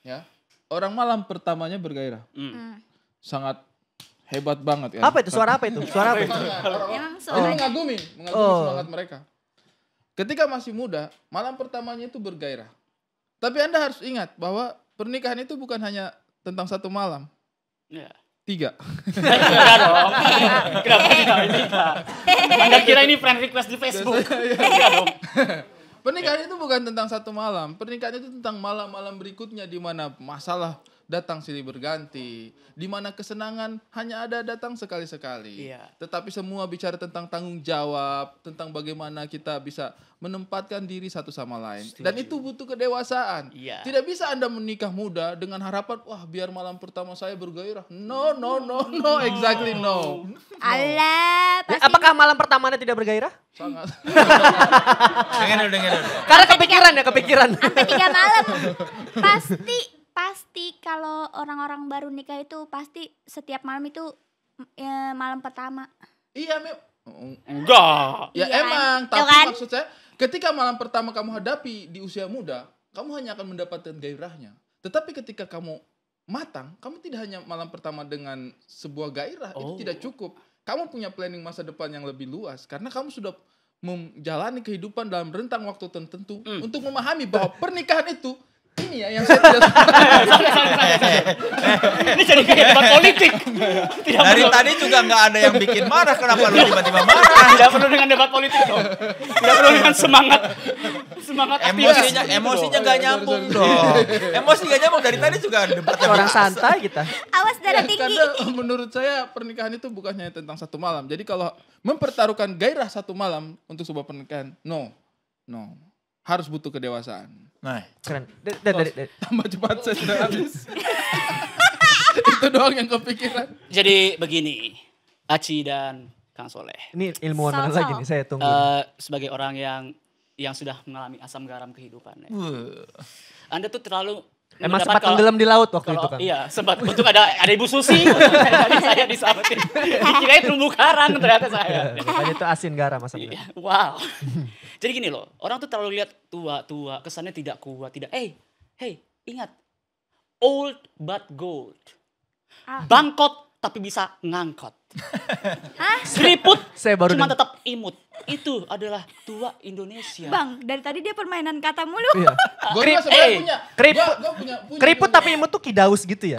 ya orang malam pertamanya bergairah. Hmm. Sangat Hebat banget kan. Apa itu? Suara apa itu? Suara apa itu? Emang Ini soalnya mengagumi semangat mereka. Ketika masih muda, malam pertamanya itu bergairah. Tapi Anda harus ingat bahwa pernikahan itu bukan hanya tentang satu malam. Ya. 3. Enggak dong. Kenapa tidak ini, Pak? Anda kira ini friend request di Facebook? Enggak dong. Pernikahan itu bukan tentang satu malam. Pernikahan itu tentang malam-malam berikutnya di mana masalah datang silih berganti, di mana kesenangan hanya ada datang sekali-sekali. Iya. Tetapi semua bicara tentang tanggung jawab, tentang bagaimana kita bisa menempatkan diri satu sama lain. Dan itu butuh kedewasaan. Iya. Tidak bisa Anda menikah muda dengan harapan, wah biar malam pertama saya bergairah. No, exactly no. alah pasti Apakah malam pertamanya tidak bergairah? Sangat. Dengar dulu. Karena kepikiran. sampai 3 malam. Pasti kalau orang-orang baru nikah itu pasti setiap malam itu malam pertama. Iya, Enggak. ya Iya emang, kan? tapi Tuh kan? maksud saya ketika malam pertama kamu hadapi di usia muda, kamu hanya akan mendapatkan gairahnya. Tetapi ketika kamu matang, kamu tidak hanya malam pertama dengan sebuah gairah, itu tidak cukup. Kamu punya planning masa depan yang lebih luas karena kamu sudah menjalani kehidupan dalam rentang waktu tertentu untuk memahami bahwa pernikahan itu ini ya yang saya tidak suka. Ini jadi kayak debat politik. Tidak Dari perlu. tadi juga nggak ada yang bikin marah. Kenapa lu tiba-tiba marah? Tidak perlu dengan debat politik dong. Tidak perlu dengan semangat aktivis. Emosinya nggak nyambung dong. Emosi nggak nyambung dari tadi juga debat. Orang santai kita. Awas darah tinggi. Karena menurut saya pernikahan itu bukan hanya tentang satu malam. Jadi kalau mempertaruhkan gairah satu malam untuk sebuah pernikahan, no. Harus butuh kedewasaan. Nah, Keren. Dari Tambah cepat saya sudah habis. Itu doang yang kepikiran. Jadi begini, Aci dan Kang Soleh. ini ilmuwan mana So-so. lagi nih? Saya tunggu. Sebagai orang yang sudah mengalami asam garam kehidupan. wuh. Anda tuh terlalu Emang mendapat sempat tenggelam di laut waktu itu kan? Iya, sempat. Untuk ada Ibu Susi, tadi saya diselamatin. Dikirain terumbu karang ternyata saya. Makanya itu asin garam asam garam. Iya, wow. Jadi gini loh, orang tuh terlalu lihat tua, kesannya tidak kuat, tidak. Hey, ingat. Old but gold. Bangkot tapi bisa ngangkot. Seriput Saya baru cuma dengar. tetap imut. Itu adalah tua Indonesia. Bang, dari tadi dia permainan kata mulu. Iya. Gue juga sebenarnya punya. Keriput. Gua punya Keriput tapi imut tuh kidaus gitu ya.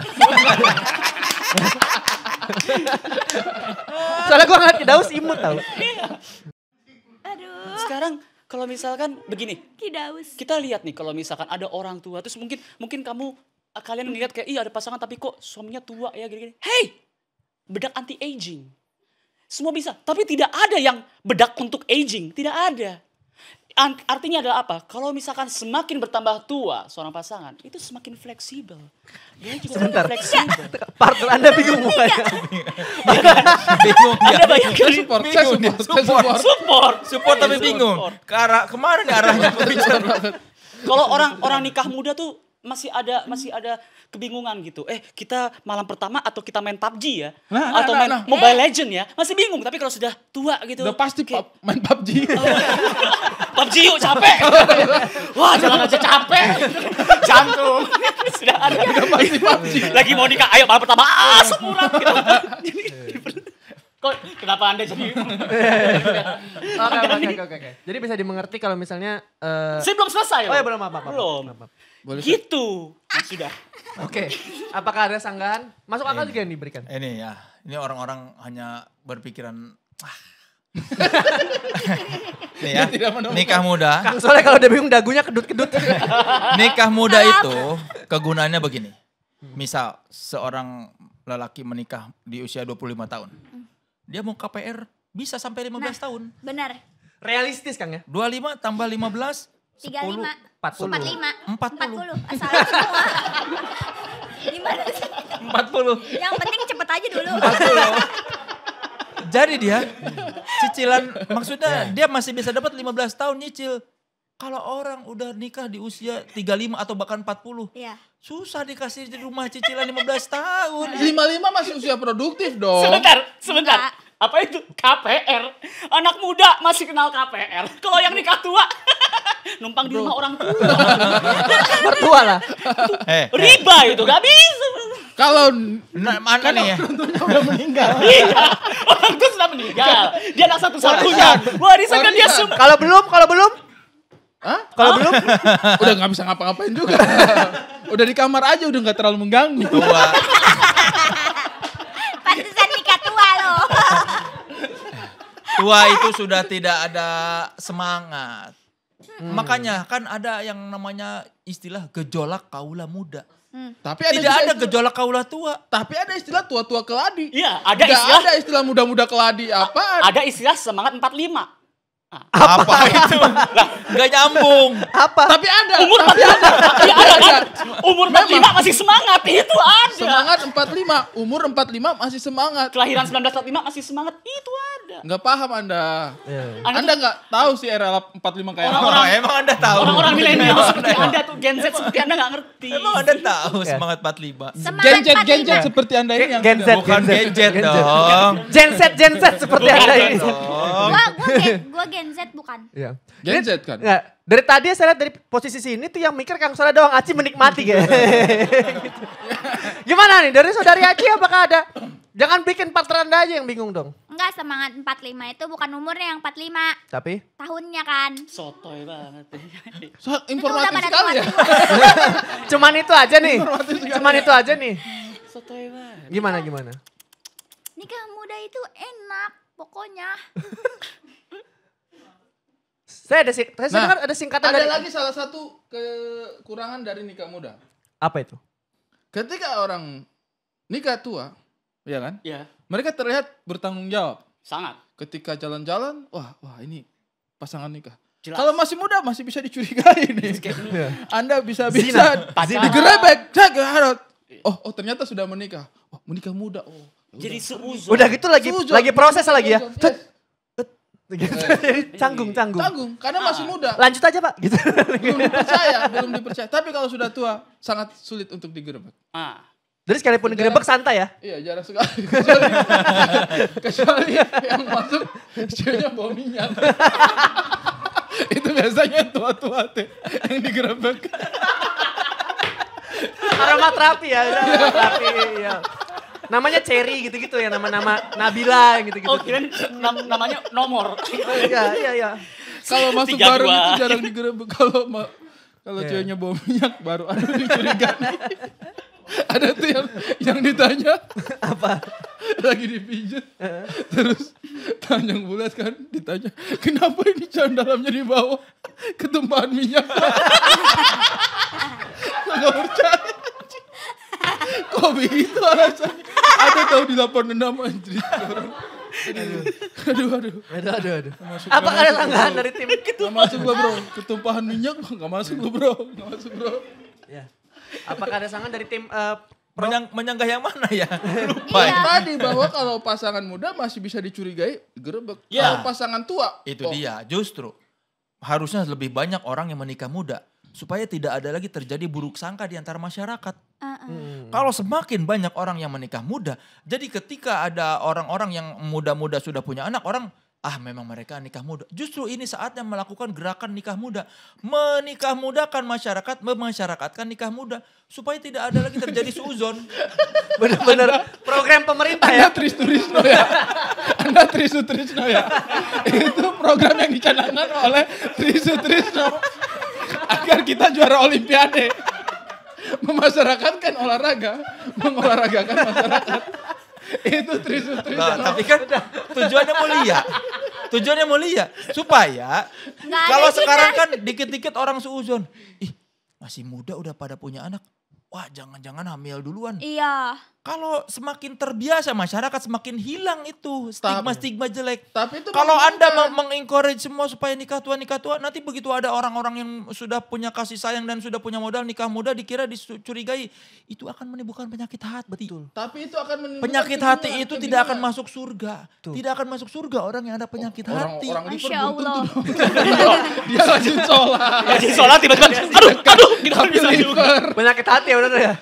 Soalnya gue ngeliat kidaus imut tau. Aduh, Sekarang kalau misalkan begini, kidaus. kita lihat nih kalau misalkan ada orang tua terus mungkin kalian ngeliat kayak iya ada pasangan tapi kok suaminya tua ya gini-gini. Hey, bedak anti aging. Semua bisa, tapi tidak ada yang bedak untuk aging, tidak ada. Artinya adalah apa? Kalau misalkan semakin bertambah tua seorang pasangan, itu semakin fleksibel. Dia juga Sebentar. semakin fleksibel. Partner Anda bingung mukanya. Bingung dia. Anda bayangkan support. Support tapi bingung. Kemana nih arahnya pembicaraan? Kalau orang nikah muda tuh masih ada kebingungan gitu. Kita malam pertama atau kita main PUBG ya? Atau main Mobile Legend ya? Masih bingung. Tapi kalau sudah tua gitu. Udah pasti kayak, main PUBG. PUBG yuk capek. Wah jangan aja capek. Jantung. Sudah ada. Pasti PUBG. Lagi mau nikah. Ayo malam pertama. Asam urat gitu. Kok kenapa Anda jadi... Oke. Jadi bisa dimengerti kalau misalnya... Saya belum selesai Oh loh. ya belum apa-apa. Belum. Boleh, Gitu. Sudah. Oke. Apakah ada sanggahan? Masuk akal juga yang diberikan? Ini orang-orang hanya berpikiran nih ya, nikah muda. Soalnya kalau udah bingung dagunya kedut-kedut. Nikah muda itu kegunaannya begini. Misal seorang lelaki menikah di usia 25 tahun. Dia mau KPR bisa sampai 15 tahun. Benar. Realistis Kang ya? 25 tambah 15 35. 40. 45. 40. Salah semua. Gimana sih? 40. Yang penting cepet aja dulu. Jadi dia cicilan maksudnya dia masih bisa dapat 15 tahun nyicil. Kalau orang udah nikah di usia 35 atau bahkan 40. Iya. Susah dikasih di rumah cicilan 15 tahun. 55 masih usia produktif dong. Sebentar. Apa itu? KPR. Anak muda masih kenal KPR. Kalau yang nikah tua, numpang di rumah orang tua. Mertua lah. Riba itu, gak bisa. Kalau Mana nih ya? udah meninggal. Iya, orang itu sudah meninggal. Dia anak satu-satunya. Warisan kan dia Warisan. semua. Kalau belum? Hah? Kalau belum? Udah nggak bisa ngapa-ngapain juga. Udah di kamar aja udah nggak terlalu mengganggu. Tua. Pantesan nikah tua lo. Tua itu sudah tidak ada semangat. Makanya kan ada yang namanya istilah gejolak kaula muda. Tapi ada Tidak juga ada istilah- gejolak kaula tua. Tapi ada istilah tua-tua keladi. Iya, ada Nggak istilah. ada istilah muda-muda keladi. Apaan? Ada istilah semangat 45. Apa itu? Gak nyambung. Apa? Tapi ada. Umur tapi 45. Iya ada kan? Umur 45 Memang. masih semangat. Itu ada. Semangat 45. Umur 45 masih semangat. Kelahiran 1945 masih semangat. Itu ada. Nggak paham Anda. Iya. Anda nggak tahu sih era 45 kayak apa. Oh, emang Anda tahu? Orang-orang milenial seperti Anda tuh Gen Z seperti Anda nggak ngerti. Emang Anda tahu Ya. semangat 45? Semangat Genjet 45. seperti Anda ini yang Gen Z, Bukan gadget dong. Gen Z seperti Anda ini. Dong. Gua Gen Z bukan. Iya. Gen Z kan. Nggak, dari tadi saya lihat dari posisi sini tuh yang mikir Kang Soda doang, Aci menikmati kayak. Gitu. Gimana nih dari saudari Aci apakah ada? Jangan bikin partner Anda aja yang bingung dong. Enggak, semangat 45 itu bukan umurnya yang 45. Tapi Tahunnya kan. Sotoy banget. Informatif pada sekali ya. cuman itu aja nih. Cuman itu aja nih. Sotoy banget. Gimana? Nikah muda itu enak pokoknya. Saya dengar ada singkatan Ada dari lagi salah satu kekurangan dari nikah muda. apa itu? Ketika orang nikah tua, ya kan? Ya, Mereka terlihat bertanggung jawab. sangat. Ketika jalan-jalan, wah ini pasangan nikah. Jelas. Kalau masih muda masih bisa dicurigai nih. Anda bisa Zina. digerebek, garot. Oh ternyata sudah menikah. Oh menikah muda. Oh. ya Jadi udah. seuzon. Udah gitu Suzon. lagi proses lagi ya. Yes. Gitu. Jadi canggung. Tanggung karena masih muda. Lanjut aja Pak. Gitu. belum dipercaya. Tapi kalau sudah tua sangat sulit untuk digerebek. Ah. Jadi sekalipun digerebek santai ya. Iya jarang sekali. Kecuali yang masuk ceweknya bau minyak. Itu biasanya tua-tua teh yang digerebek. Aromaterapi ya. Aromaterapi ya. Namanya Cherry gitu-gitu ya, nama-nama Nabila gitu-gitu. Oh, kirain namanya nomor. Iya. Kalau masuk 32. bareng itu jarang digerebek. Kalau ceweknya bau minyak baru ada dicurigai. Ada tuh yang ditanya Apa? lagi dipijat. Terus Tanjung Bulat kan ditanya, kenapa ini can dalamnya di bawah ketumpahan minyak? Gak percaya. Kok begitu alasannya? Ada tahu di laporan dendam anjir. Aduh. Apa ada sanggahan dari tim itu? Gak masuk lo bro, ketumpahan minyak gak masuk lo bro. Gak masuk bro. Ya. Apakah ada sanggahan dari tim Menyanggah yang mana ya? Lupa. Iya. Tadi bahwa kalau pasangan muda masih bisa dicurigai, gerebek. Ya. Kalau pasangan tua, Itu dia, justru harusnya lebih banyak orang yang menikah muda supaya tidak ada lagi terjadi buruk sangka di antara masyarakat. Kalau semakin banyak orang yang menikah muda, jadi ketika ada orang-orang yang muda-muda sudah punya anak, orang memang mereka nikah muda. Justru ini saatnya melakukan gerakan nikah muda, menikah mudakan masyarakat, memasyarakatkan nikah muda supaya tidak ada lagi terjadi suuzon. Benar-benar program pemerintah ya. Anda Trisno ya. Anda Trisno ya. Itu program yang dicanangkan oleh Trisno. Agar kita juara olimpiade. Memasyarakatkan olahraga. Mengolahragakan masyarakat. Itu Trisno. Nah, tapi kan tujuannya mulia supaya Nggak ada kalau Cina. sekarang kan dikit-dikit orang suuzon, masih muda udah pada punya anak, wah jangan-jangan hamil duluan. Iya. Kalau semakin terbiasa masyarakat semakin hilang itu stigma jelek. Tapi itu Kalau Anda menentukan. mengencourage semua supaya nikah tua, nanti begitu ada orang-orang yang sudah punya kasih sayang dan sudah punya modal nikah muda dikira dicurigai, itu akan menimbulkan penyakit hati. Tapi itu akan menimbulkan Penyakit hati kebingungan, itu tidak akan kebingungan. masuk surga. Tidak akan masuk surga orang yang ada penyakit hati. Orang liver Masya belum Allah. tentu dong. Dia rajin sholat. Lagi sholat tiba-tiba, aduh, gitu kan Tapi bisa juga. liver. Penyakit hati ya benar ya.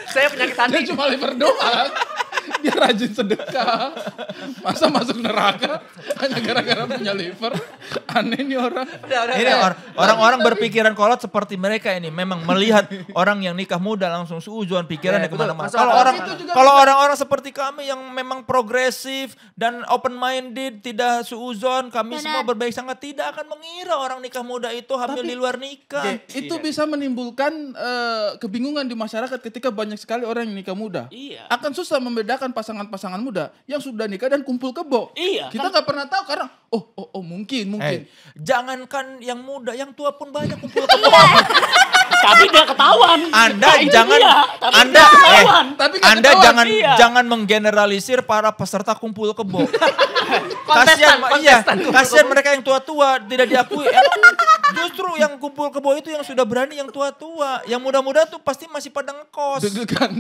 Saya penyakit hati. Dia cuma liver doang. Dia rajin sedekah. Masa masuk neraka hanya gara-gara punya liver. Aneh nih orang. Ini orang-orang berpikiran kolot seperti mereka ini. Memang melihat orang yang nikah muda langsung suudzon pikirannya Betul. kemana-mana. Masuk Kalau akal. orang Itu juga kalau orang-orang seperti kami yang memang progresif dan open minded, tidak suudzon, kami semua Benar. berbaik sangat tidak akan mengira orang nikah muda itu hamil di luar nikah. Itu bisa menimbulkan kebingungan di masyarakat ketika banyak sekali orang yang nikah muda. Iya. Akan susah membedakan pasangan-pasangan muda yang sudah nikah dan kumpul kebo. Iya, Kita nggak pernah tahu karena mungkin. Jangankan yang muda, yang tua pun banyak kumpul kebo. Tapi dia ketahuan. Anda Nah, itu jangan dia. Tapi Anda dia ketahuan. Tapi nggak Anda ketahuan. jangan menggeneralisir para peserta kumpul kebo. Kontestan Kasihan mereka yang tua-tua tidak diakui. Emang justru yang kumpul kebo itu yang sudah berani yang tua-tua. Yang muda-muda tuh pasti masih pada ngekos. Deg-degan.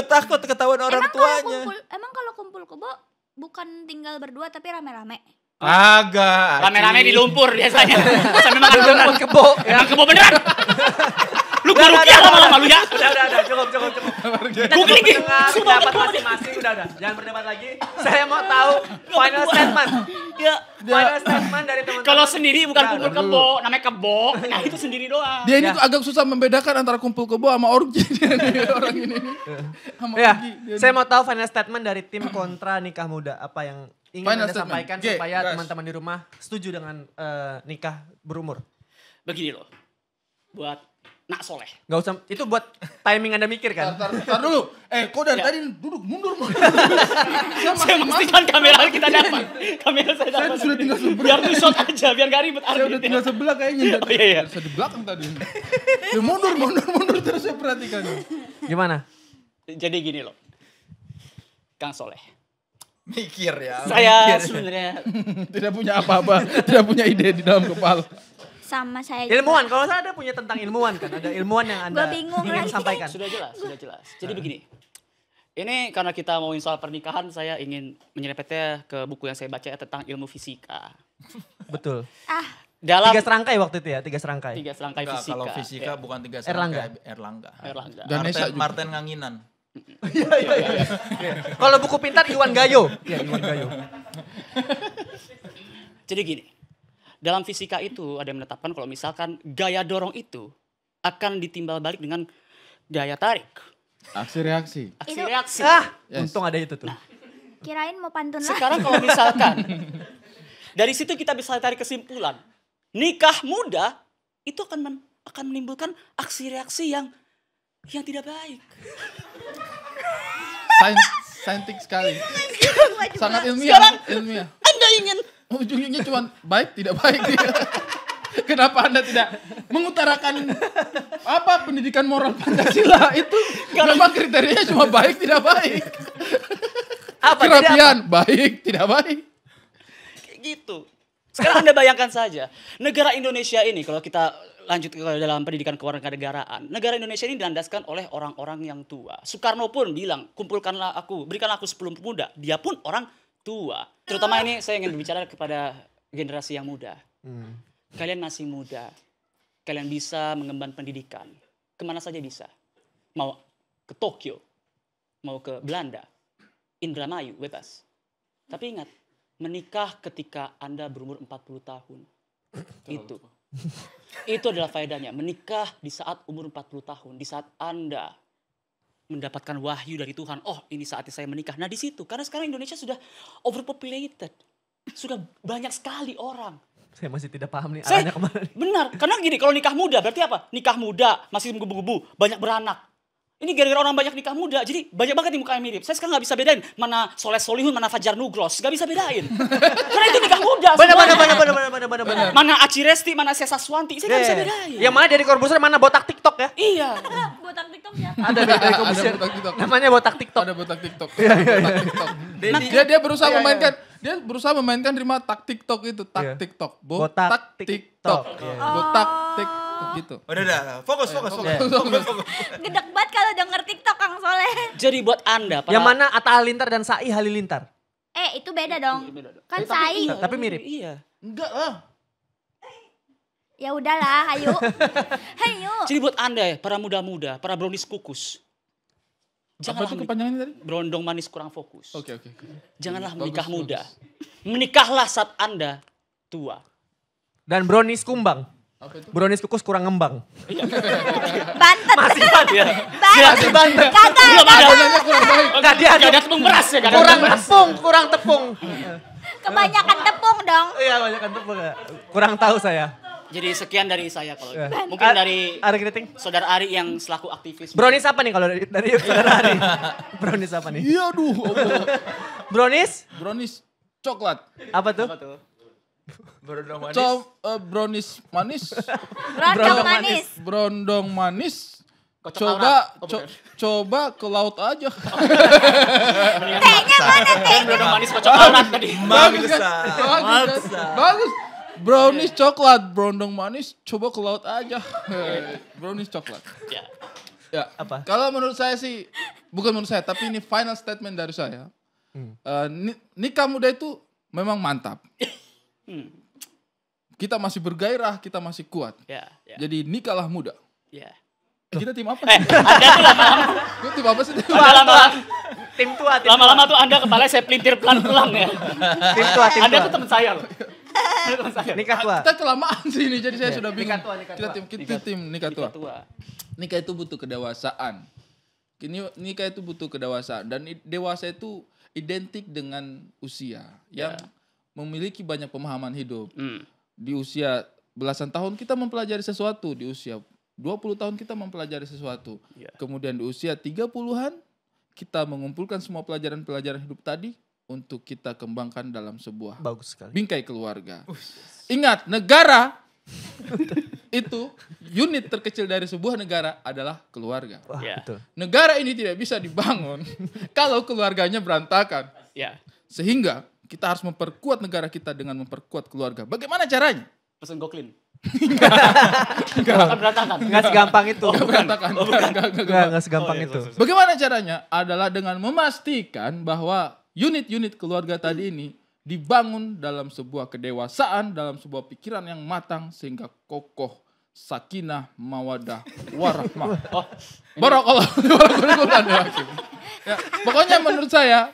Takut ketahuan orang tuanya. Emang kalau kumpul kebo bukan tinggal berdua tapi rame-rame. Agak. Rame-rame di lumpur biasanya. Sambil makan donat. Kebo. Ya kebo beneran. Lu gua rupiah lama-lama lu ya. Udah, cukup. Gua klik. Pendapat masing-masing, udah. Jangan berdebat lagi. Saya mau tahu final statement. Ya. Final statement dari teman-teman. Kalau sendiri bukan Udah, kumpul kebo, namanya kebo. Nah itu sendiri doang. Dia ini tuh agak susah membedakan antara kumpul kebo sama orgi. Orang ini. Sama Ya, orgi. Dia saya mau tahu final statement dari tim kontra nikah muda. Apa yang ingin Final Anda statement. sampaikan Oke, supaya guys. teman-teman di rumah setuju dengan nikah berumur? Begini loh. Buat nak soleh. Gak usah, itu buat timing Anda mikir kan? Tar dulu. Kok dari tadi duduk mundur. Saya memastikan kamera kita dapat. Kamera saya Saya dapat. sudah tinggal sebelah. Biar two shot aja, biar gak ribet Saya udah arbitnya. tinggal sebelah kayaknya. Oh, iya. Saya di belakang tadi. Ya, mundur terus saya perhatikan. Gimana? Jadi gini loh. Kang Soleh. Mikir ya. Saya sebenarnya Tidak punya apa-apa. Tidak punya ide di dalam kepala. Sama saya Ilmuwan, kalau saya ada punya tentang ilmuwan kan? Ada ilmuwan yang Anda Gua bingung ingin lagi. sampaikan. sudah jelas. Jadi begini. Ini karena kita mau soal pernikahan, saya ingin menyerempetnya ke buku yang saya baca tentang ilmu fisika. Betul. Dalam 3 serangkai waktu itu ya, 3 serangkai. 3 serangkai Enggak, fisika. kalau fisika Ya, bukan 3 Erlangga. Erlangga. Erlangga. Ganesha juga. Martin Nganginan. Kalau buku pintar Iwan Gayo. Iya, Iwan Gayo. Jadi gini. Dalam fisika itu ada yang menetapkan kalau misalkan gaya dorong itu akan ditimbal balik dengan gaya tarik. Aksi reaksi. Aksi Itu- reaksi. Yes. Untung ada itu tuh. kirain mau pantun lah. Sekarang kalau misalkan dari situ kita bisa tarik kesimpulan, nikah muda itu akan menimbulkan aksi reaksi yang tidak baik. Saintik sekali. Gua juga. Sangat Sekarang- ilmiah. Anda ingin Ujungnya cuma baik tidak baik. Kenapa Anda tidak mengutarakan apa pendidikan moral Pancasila itu memang kriterianya cuma baik tidak baik. Apa? Kerapian baik tidak baik. kayak gitu. Sekarang Anda bayangkan saja, negara Indonesia ini kalau kita lanjut ke dalam pendidikan kewarganegaraan, negara Indonesia ini dilandaskan oleh orang-orang yang tua. Soekarno pun bilang, kumpulkanlah aku, berikanlah aku 10 pemuda. Dia pun orang tua. Terutama ini saya ingin berbicara kepada generasi yang muda. Kalian masih muda. Kalian bisa mengemban pendidikan. Kemana saja bisa. Mau ke Tokyo. Mau ke Belanda. Indramayu, bebas. Tapi ingat, menikah ketika Anda berumur 40 tahun. Itu adalah faedahnya. Menikah di saat umur 40 tahun. Di saat Anda mendapatkan wahyu dari Tuhan. Oh, ini saatnya saya menikah. Nah, di situ. Karena sekarang Indonesia sudah overpopulated. Sudah banyak sekali orang. Saya masih tidak paham nih Saya- arahnya kemana nih. Benar. Karena gini, kalau nikah muda berarti apa? Nikah muda, masih menggebu-gebu, banyak beranak. Ini gara-gara orang banyak nikah muda, jadi banyak banget nih mukanya mirip. Saya sekarang gak bisa bedain mana Soleh Solihun, mana Fajar Nugros. Gak bisa bedain. Karena itu nikah muda semuanya. Mana Aci Resti, mana Sesa Swanti. Saya gak bisa bedain. Yang mana dari Corbuzier, mana botak TikTok ya? Iya. Botak TikTok siapa? Ada dari Corbuzier. botak TikTok. Namanya botak TikTok. Ada botak TikTok. Botak TikTok. Dia berusaha memainkan rima tak TikTok itu, tak Iya. TikTok. Botak Botak TikTok. TikTok. Iya. Botak TikTok gitu. Udah. Fokus. Gedek banget kalau denger TikTok Kang Soleh. Jadi buat Anda para Yang mana Atta Halilintar dan Sai Halilintar. Itu beda dong. Beda dong. Kan Sai. Tapi mirip. Iya. Enggak lah. Ya udahlah, ayo. Ayo. Jadi buat Anda para muda-muda, para brownies kukus. Apa Janganlah itu kepanjangannya tadi? berondong manis kurang fokus. Oke. Janganlah Bagus, menikah bagus. muda. Menikahlah saat Anda tua. Dan brownies kumbang. Apa itu? Brownies kukus kurang ngembang. Bantet. Masih banget ya. Bantet. bantet. Gagal. Adonannya kurang baik. Enggak dia Gak ada tepung beras ya. kurang tepung. Kebanyakan tepung dong. Iya banyak tepung. Kurang tahu saya. Jadi sekian dari saya kalau Ya. gitu. Mungkin dari Ari Kriting. saudara Ari yang selaku aktivis. Brownies apa nih kalau dari saudara Ari? Brownies apa nih? Iya aduh. Brownies? Brownies coklat. Apa tuh? Apa tuh? Berondong manis. Brownies manis. Rondong manis. Brondong manis. Kocok Coba aurat. Oh, bukan. coba ke laut aja. Tehnya mana tehnya? Brownies manis kocok aurat tadi. Maksa. Bagus. Bagus. Brownies coklat, brondong manis, coba ke laut aja. Brownies coklat. Ya. Ya. Apa? Kalau menurut saya sih, bukan menurut saya, tapi ini final statement dari saya. Nikah muda itu memang mantap. Kita masih bergairah, kita masih kuat. Ya. Ya. Jadi nikahlah muda. Ya. Kita tim apa? Anda tuh lama-lama, Itu tim apa sih? Tim tua. lama-lama tuh Anda kepala saya pelintir pelan-pelan ya. Tim tua. Anda tuh teman saya loh. Teman saya. Nikah tua. Kita kelamaan sih ini, jadi saya sudah bingung. Nikah tua, nikah Kita tua. tim nikah tua. Tua. Nikah itu butuh kedewasaan. Nikah itu butuh kedewasaan. Dan dewasa itu identik dengan usia. Yang memiliki banyak pemahaman hidup. Di usia belasan tahun kita mempelajari sesuatu. Di usia 20 tahun kita mempelajari sesuatu. Ya. Kemudian di usia 30-an kita mengumpulkan semua pelajaran-pelajaran hidup tadi untuk kita kembangkan dalam sebuah Bagus sekali. bingkai keluarga. Ingat, negara itu unit terkecil dari sebuah negara adalah keluarga. Wah, Ya. betul. Negara ini tidak bisa dibangun kalau keluarganya berantakan. Ya. Sehingga kita harus memperkuat negara kita dengan memperkuat keluarga. Bagaimana caranya? Pesen goklin. Akan berantakan. Enggak segampang itu. Berantakan. Enggak segampang itu. Bagaimana caranya? Adalah dengan memastikan bahwa unit-unit keluarga tadi ini dibangun dalam sebuah kedewasaan, dalam sebuah pikiran yang matang sehingga kokoh, sakinah, mawadah, warahmah. Barakallahu ya. Pokoknya menurut saya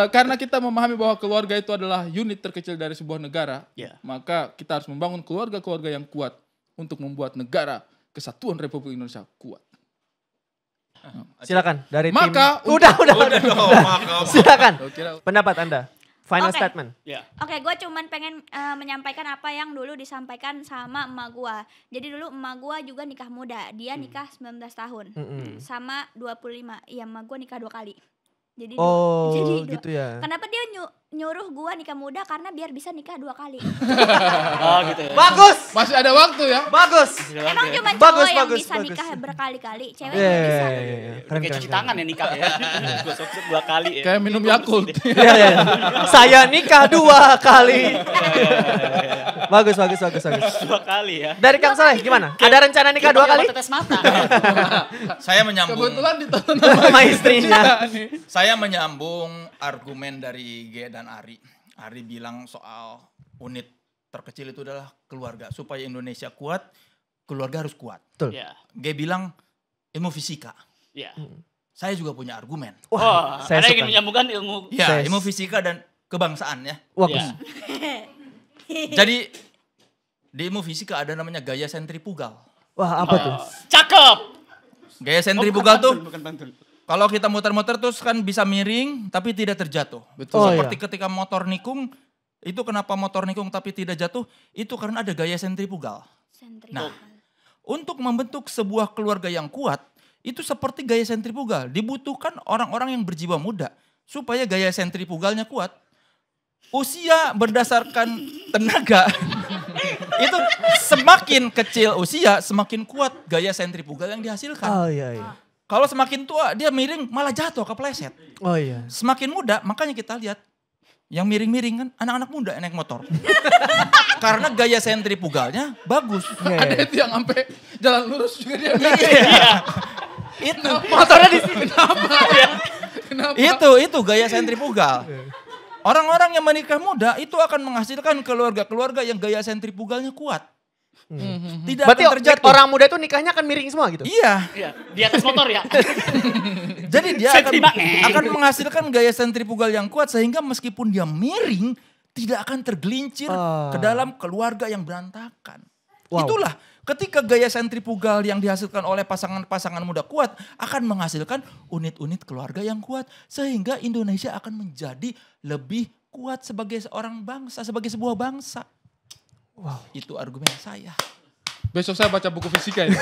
karena kita memahami bahwa keluarga itu adalah unit terkecil dari sebuah negara, Ya. maka kita harus membangun keluarga-keluarga yang kuat untuk membuat negara Kesatuan Republik Indonesia kuat. Silakan dari Maka tim. Udah. Silakan. Oke. Pendapat Anda. Final Oke. statement. Ya. Oke, gue cuman pengen menyampaikan apa yang dulu disampaikan sama emak gue. Jadi dulu emak gue juga nikah muda. Dia nikah 19 tahun. Sama 25. Iya, emak gue nikah 2 kali. Jadi Oh, jadi gitu ya. Kenapa dia nyuruh gue nikah muda? Karena biar bisa nikah 2 kali. Oh gitu ya. Bagus. Masih ada waktu ya. Bagus. Emang cuma Bagus, cowok yang bagus, bisa bagus. nikah berkali-kali. Cewek Iya, nggak bisa. Keren, Kayak keren, cuci keren. tangan ya nikah ya. Gosok 2 kali ya. Kayak minum Yakult. Iya. Saya nikah 2 kali. Bagus. 2 kali ya. Dari Kang Saleh gimana? Ada rencana nikah 2 kali? Tetes mata. Saya menyambung. Kebetulan ditonton Sama istrinya. Saya menyambung argumen dari G dan Ari. Ari bilang soal unit terkecil itu adalah keluarga. Supaya Indonesia kuat, keluarga harus kuat. Betul. Ya. G bilang ilmu fisika. Ya. Saya juga punya argumen. Wah, saya Anda suka. ingin menyambungkan ilmu. Ya, Saya- ilmu fisika dan kebangsaan ya. Bagus. Ya. Jadi di ilmu fisika ada namanya gaya sentrifugal. Wah, apa tuh? Cakep. Gaya sentrifugal tuh Bukan pantul. kalau kita muter-muter terus kan bisa miring tapi tidak terjatuh. Betul. Oh, Seperti ketika motor nikung, itu kenapa motor nikung tapi tidak jatuh? Itu karena ada gaya sentrifugal. Sentrifugal. Untuk membentuk sebuah keluarga yang kuat, itu seperti gaya sentrifugal. Dibutuhkan orang-orang yang berjiwa muda supaya gaya sentrifugalnya kuat. Usia berdasarkan tenaga. Itu semakin kecil usia, semakin kuat gaya sentrifugal yang dihasilkan. Oh iya. Kalau semakin tua, dia miring malah jatuh kepleset. Oh iya. Semakin muda, makanya kita lihat yang miring-miring kan anak-anak muda yang naik motor. Karena gaya sentrifugalnya bagus. Ada itu yang sampai jalan lurus juga dia. Iya. Itu Motornya di sini. Kenapa? itu gaya sentrifugal. Orang-orang yang menikah muda itu akan menghasilkan keluarga-keluarga yang gaya sentrifugalnya kuat. Tidak Berarti akan terjatuh. orang muda itu nikahnya akan miring semua gitu? Iya. Iya, di atas motor ya. Jadi dia Sentrifugal. akan menghasilkan gaya sentrifugal yang kuat sehingga meskipun dia miring tidak akan tergelincir Oh. ke dalam keluarga yang berantakan. Wow. Itulah ketika gaya sentrifugal yang dihasilkan oleh pasangan-pasangan muda kuat akan menghasilkan unit-unit keluarga yang kuat. Sehingga Indonesia akan menjadi lebih kuat sebagai seorang bangsa, sebagai sebuah bangsa. Wow. Itu argumen saya. Besok saya baca buku fisika ini.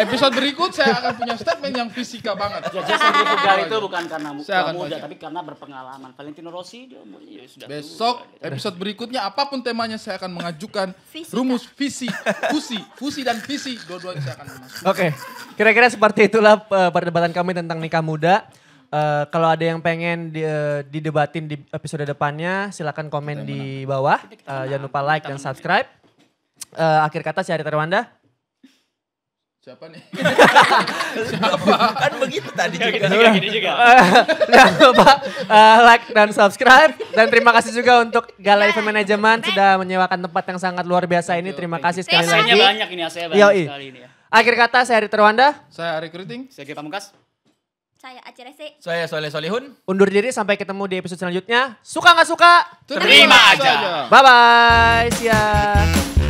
Episode berikut saya akan punya statement yang fisika banget. Jadi sentrifugal itu bukan karena Saya akan muda, baca. tapi karena berpengalaman. Valentino Rossi dia umurnya sudah Besok tua. episode berikutnya apapun temanya saya akan mengajukan Fisika. rumus fusi dan visi dua-duanya saya akan masuk. Oke, kira-kira seperti itulah perdebatan kami tentang nikah muda. Kalau ada yang pengen didebatin di episode depannya, silakan komen di bawah. Jangan lupa like dan subscribe. Akhir kata si Ari Terwanda. Siapa nih? Kan begitu tadi juga. Gini juga. Jangan lupa like dan subscribe. Dan terima kasih juga untuk Gala Event Management sudah menyewakan tempat yang sangat luar biasa ini. Terima kasih sekali AC-nya lagi. banyak ini, AC-nya Yoi. banyak sekali ini ya. Akhir kata saya Ari Terwanda. Saya Ari Kriting. Saya Kira Pamungkas. Saya Aci Resi. Saya Soleh Solihun. Undur diri sampai ketemu di episode selanjutnya. Suka nggak suka? Terima aja. Bye-bye. See ya.